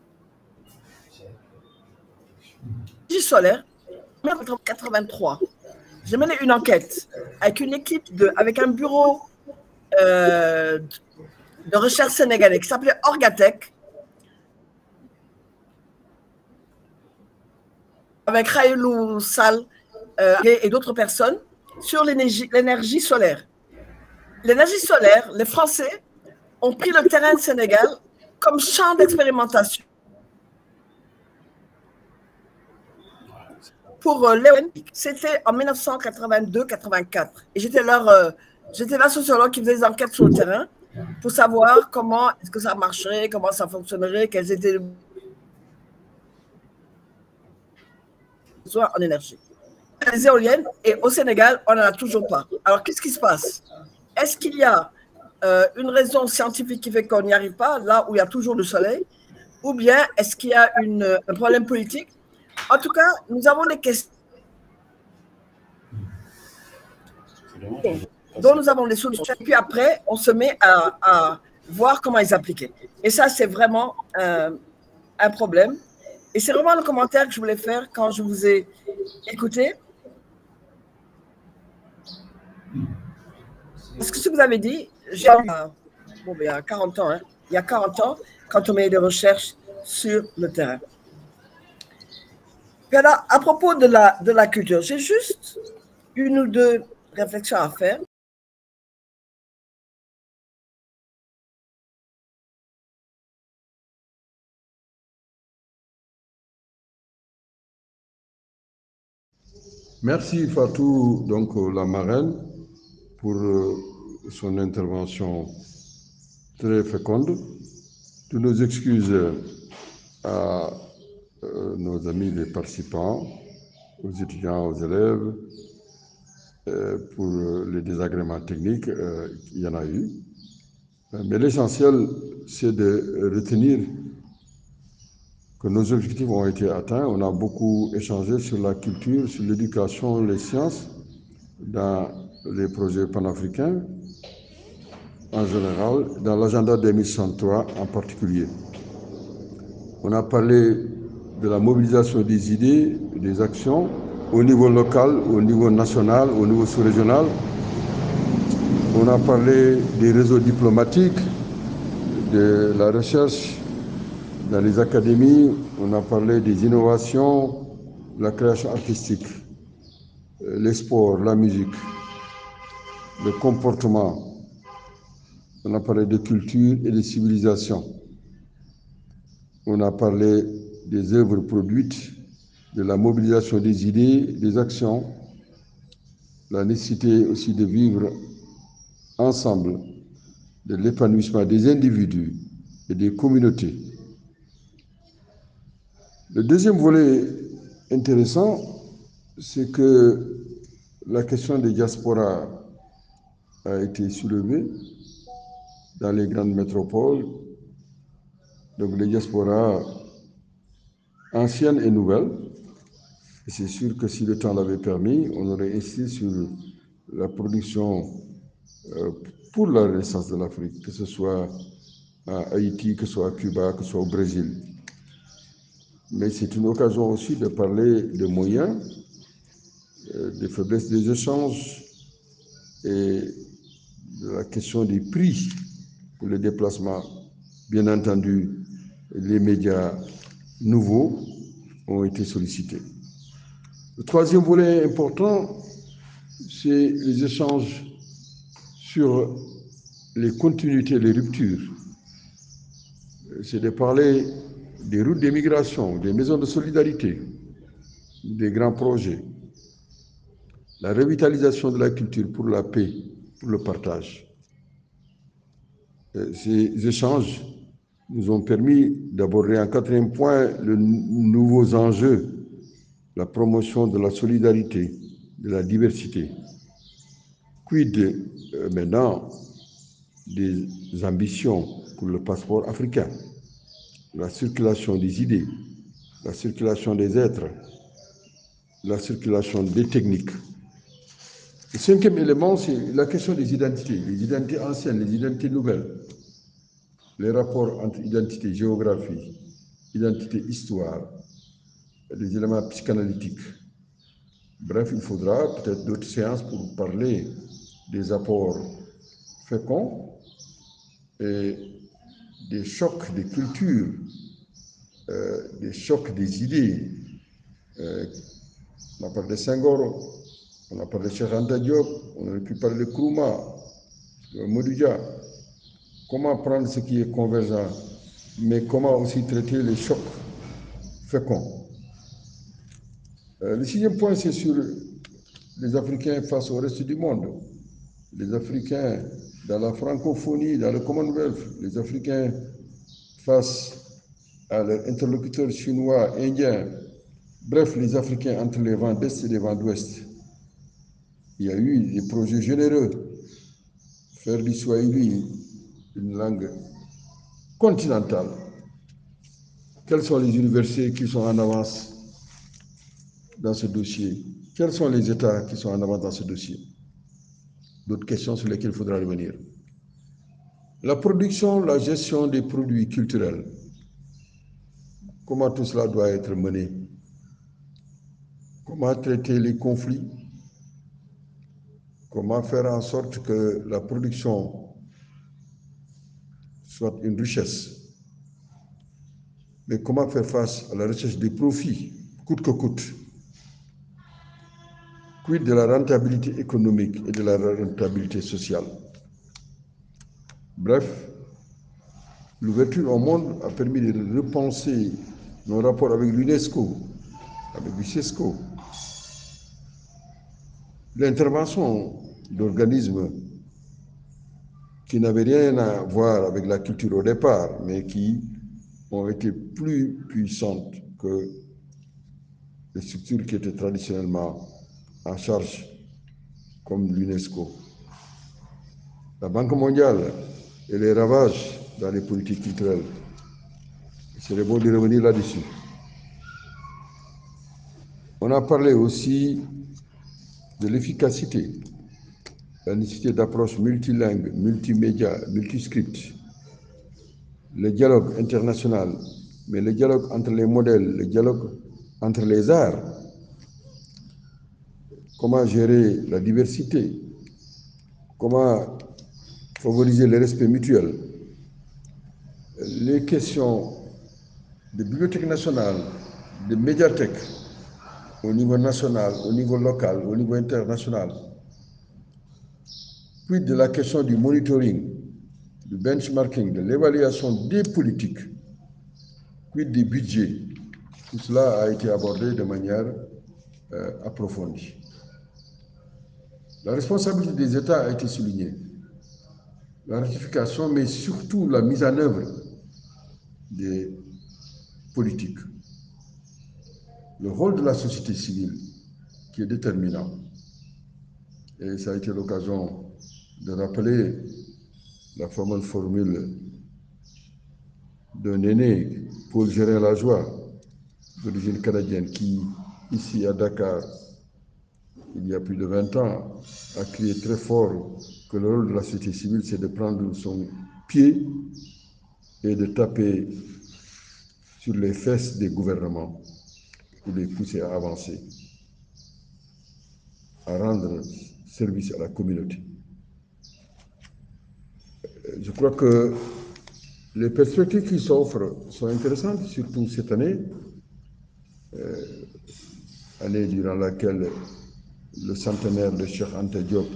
solaire, en 1983, j'ai mené une enquête avec une équipe, avec un bureau de recherche sénégalais qui s'appelait Orgatech, avec Raïlou Sall et d'autres personnes, sur l'énergie solaire. L'énergie solaire, les Français ont pris le terrain de Sénégal comme champ d'expérimentation. Pour l'éolienne, c'était en 1982-84. Et j'étais la sociologue qui faisait des enquêtes sur le terrain pour savoir comment est-ce que ça marcherait, comment ça fonctionnerait, quels étaient les besoins en énergie. Les éoliennes, et au Sénégal, on n'en a toujours pas. Alors, qu'est-ce qui se passe? Est-ce qu'il y a une raison scientifique qui fait qu'on n'y arrive pas, là où il y a toujours le soleil, ou bien est-ce qu'il y a un problème politique? En tout cas, nous avons des questions dont nous avons les solutions, et puis après, on se met à voir comment les appliquer. Et ça, c'est vraiment un problème. Et c'est vraiment le commentaire que je voulais faire quand je vous ai écouté. Parce que ce que vous avez dit, il y a 40 ans, hein, il y a 40 ans, quand on met des recherches sur le terrain. Puis alors, à propos de la culture, j'ai juste une ou deux réflexions à faire. Merci Fatou, donc la marraine, pour son intervention très féconde. Toutes nos excuses à nos amis les participants, aux étudiants, aux élèves, pour les désagréments techniques, il y en a eu. Mais l'essentiel, c'est de retenir que nos objectifs ont été atteints. On a beaucoup échangé sur la culture, sur l'éducation, les sciences, dans les projets panafricains en général, dans l'agenda 2063 en particulier. On a parlé de la mobilisation des idées, des actions au niveau local, au niveau national, au niveau sous-régional. On a parlé des réseaux diplomatiques, de la recherche dans les académies. On a parlé des innovations, de la création artistique, les sports, la musique, le comportement. On a parlé de culture et de civilisation. On a parlé des œuvres produites, de la mobilisation des idées, des actions, la nécessité aussi de vivre ensemble, de l'épanouissement des individus et des communautés. Le deuxième volet intéressant, c'est que la question des diasporas a été soulevée dans les grandes métropoles, donc les diasporas anciennes et nouvelles. Et c'est sûr que si le temps l'avait permis, on aurait insisté sur la production pour la renaissance de l'Afrique, que ce soit à Haïti, que ce soit à Cuba, que ce soit au Brésil. Mais c'est une occasion aussi de parler des moyens, des faiblesses des échanges et de la question des prix pour les déplacements. Bien entendu, les médias nouveaux ont été sollicités. Le troisième volet important, c'est les échanges sur les continuités, les ruptures. C'est de parler des routes d'émigration, des maisons de solidarité, des grands projets, la revitalisation de la culture pour la paix, pour le partage. Ces échanges nous ont permis d'aborder en quatrième point les nouveaux enjeux, la promotion de la solidarité, de la diversité. Quid maintenant des ambitions pour le passeport africain, la circulation des idées, la circulation des êtres, la circulation des techniques. Le cinquième élément, c'est la question des identités anciennes, les identités nouvelles, les rapports entre identité, géographie, identité, histoire, les éléments psychanalytiques. Bref, il faudra peut-être d'autres séances pour parler des apports féconds et des chocs des cultures, des chocs des idées. On a parlé de Senghor, on a parlé de Cheikh Anta Diop, on aurait pu parler de Nkrumah, de Modoudia. Comment prendre ce qui est convergent, mais comment aussi traiter les chocs féconds. Le sixième point, c'est sur les Africains face au reste du monde. Les Africains dans la francophonie, dans le Commonwealth, les Africains face à leurs interlocuteurs chinois, indiens, bref, les Africains entre les vents d'Est et les vents d'Ouest. Il y a eu des projets généreux faire du Swahili une langue continentale. Quelles sont les universités qui sont en avance dans ce dossier? Quels sont les États qui sont en avance dans ce dossier? D'autres questions sur lesquelles il faudra revenir. La production, la gestion des produits culturels. Comment tout cela doit être mené? Comment traiter les conflits? Comment faire en sorte que la production soit une richesse? Mais comment faire face à la recherche des profits, coûte que coûte? Quid de la rentabilité économique et de la rentabilité sociale? Bref, l'ouverture au monde a permis de repenser nos rapports avec l'UNESCO, avec l'UCESCO. L'intervention d'organismes qui n'avaient rien à voir avec la culture au départ, mais qui ont été plus puissantes que les structures qui étaient traditionnellement en charge, comme l'UNESCO. La Banque mondiale et les ravages dans les politiques culturelles. Il serait bon de revenir là-dessus. On a parlé aussi de l'efficacité, la nécessité d'approches multilingues, multimédia, multiscripts, le dialogue international, mais le dialogue entre les modèles, le dialogue entre les arts, comment gérer la diversité, comment favoriser le respect mutuel, les questions de bibliothèque nationale, de médiathèque, au niveau national, au niveau local, au niveau international. Puis de la question du monitoring, du benchmarking, de l'évaluation des politiques, puis des budgets. Tout cela a été abordé de manière approfondie. La responsabilité des États a été soulignée. La ratification, mais surtout la mise en œuvre des politiques. Le rôle de la société civile qui est déterminant. Et ça a été l'occasion de rappeler la fameuse formule d'un aîné, Paul Gérin Lajoie, d'origine canadienne, qui, ici à Dakar, il y a plus de 20 ans, a crié très fort que le rôle de la société civile, c'est de prendre son pied et de taper sur les fesses des gouvernements pour les pousser à avancer, à rendre service à la communauté. Je crois que les perspectives qui s'offrent sont intéressantes, surtout cette année, année durant laquelle le centenaire de Cheikh Anta Diop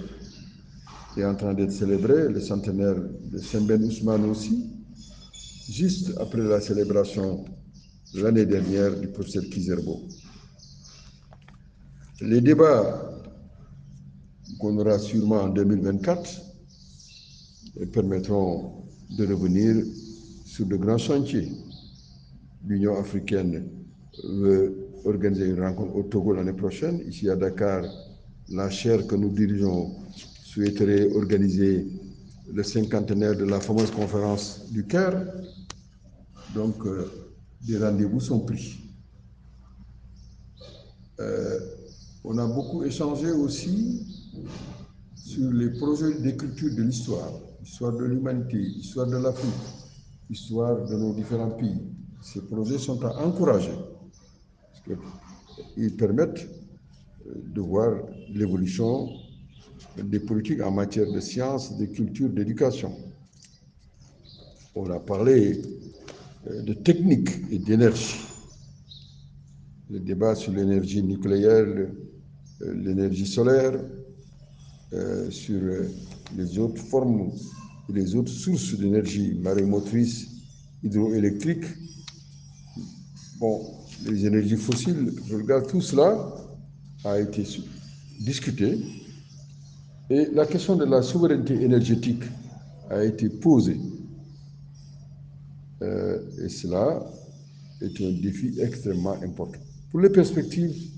est en train d'être célébré, le centenaire de Sembène Ousmane aussi, juste après la célébration l'année dernière du professeur Kizerbo. Les débats qu'on aura sûrement en 2024 permettront de revenir sur de grands chantiers. L'Union africaine veut organiser une rencontre au Togo l'année prochaine. Ici à Dakar, la chaire que nous dirigeons souhaiterait organiser le cinquantenaire de la fameuse conférence du Caire. Donc, des rendez-vous sont pris. On a beaucoup échangé aussi sur les projets d'écriture de l'histoire de l'humanité, l'histoire de l'Afrique, l'histoire de nos différents pays. Ces projets sont à encourager, parce qu'ils permettent de voir l'évolution des politiques en matière de sciences, de culture, d'éducation. On a parlé de technique et d'énergie. Le débat sur l'énergie nucléaire, l'énergie solaire, sur les autres formes, les autres sources d'énergie marémotrice, hydroélectrique, bon, les énergies fossiles, je regarde tout cela a été discuté et la question de la souveraineté énergétique a été posée. Et cela est un défi extrêmement important. Pour les perspectives,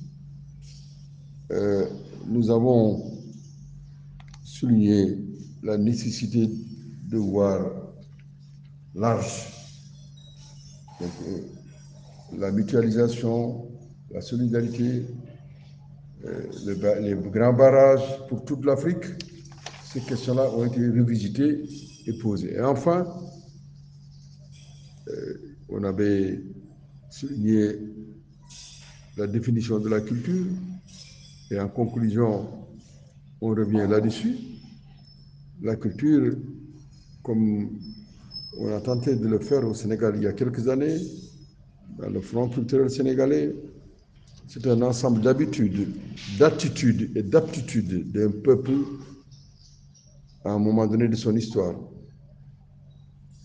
nous avons souligné la nécessité de voir large. Donc, la mutualisation, la solidarité, les grands barrages pour toute l'Afrique, ces questions-là ont été revisitées et posées. Et enfin, on avait souligné la définition de la culture, et en conclusion, on revient là-dessus. La culture, comme on a tenté de le faire au Sénégal il y a quelques années, dans le Front culturel sénégalais, c'est un ensemble d'habitudes, d'attitudes et d'aptitudes d'un peuple à un moment donné de son histoire.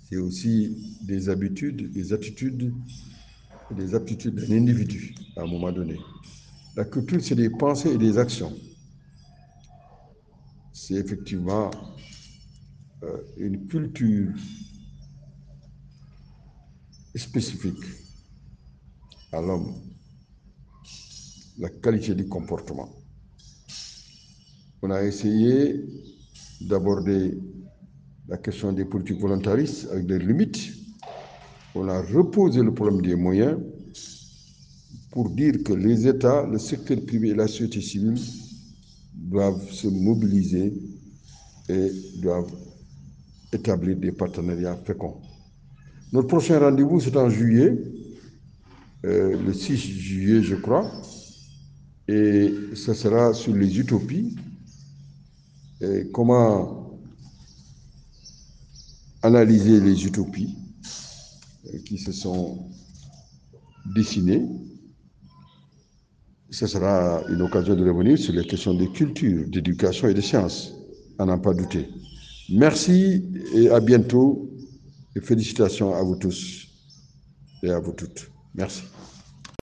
C'est aussi des habitudes, des attitudes et des aptitudes d'un individu à un moment donné. La culture, c'est des pensées et des actions. C'est effectivement une culture spécifique à l'homme, la qualité du comportement. On a essayé d'aborder la question des politiques volontaristes avec des limites. On a reposé le problème des moyens pour dire que les États, le secteur privé et la société civile doivent se mobiliser et doivent établir des partenariats féconds. Notre prochain rendez-vous, c'est en juillet, le 6 juillet, je crois, et ce sera sur les utopies, et comment analyser les utopies qui se sont dessinées. Ce sera une occasion de revenir sur les questions de culture, d'éducation et de sciences, à n'en pas douter. Merci et à bientôt, et félicitations à vous tous et à vous toutes. Merci.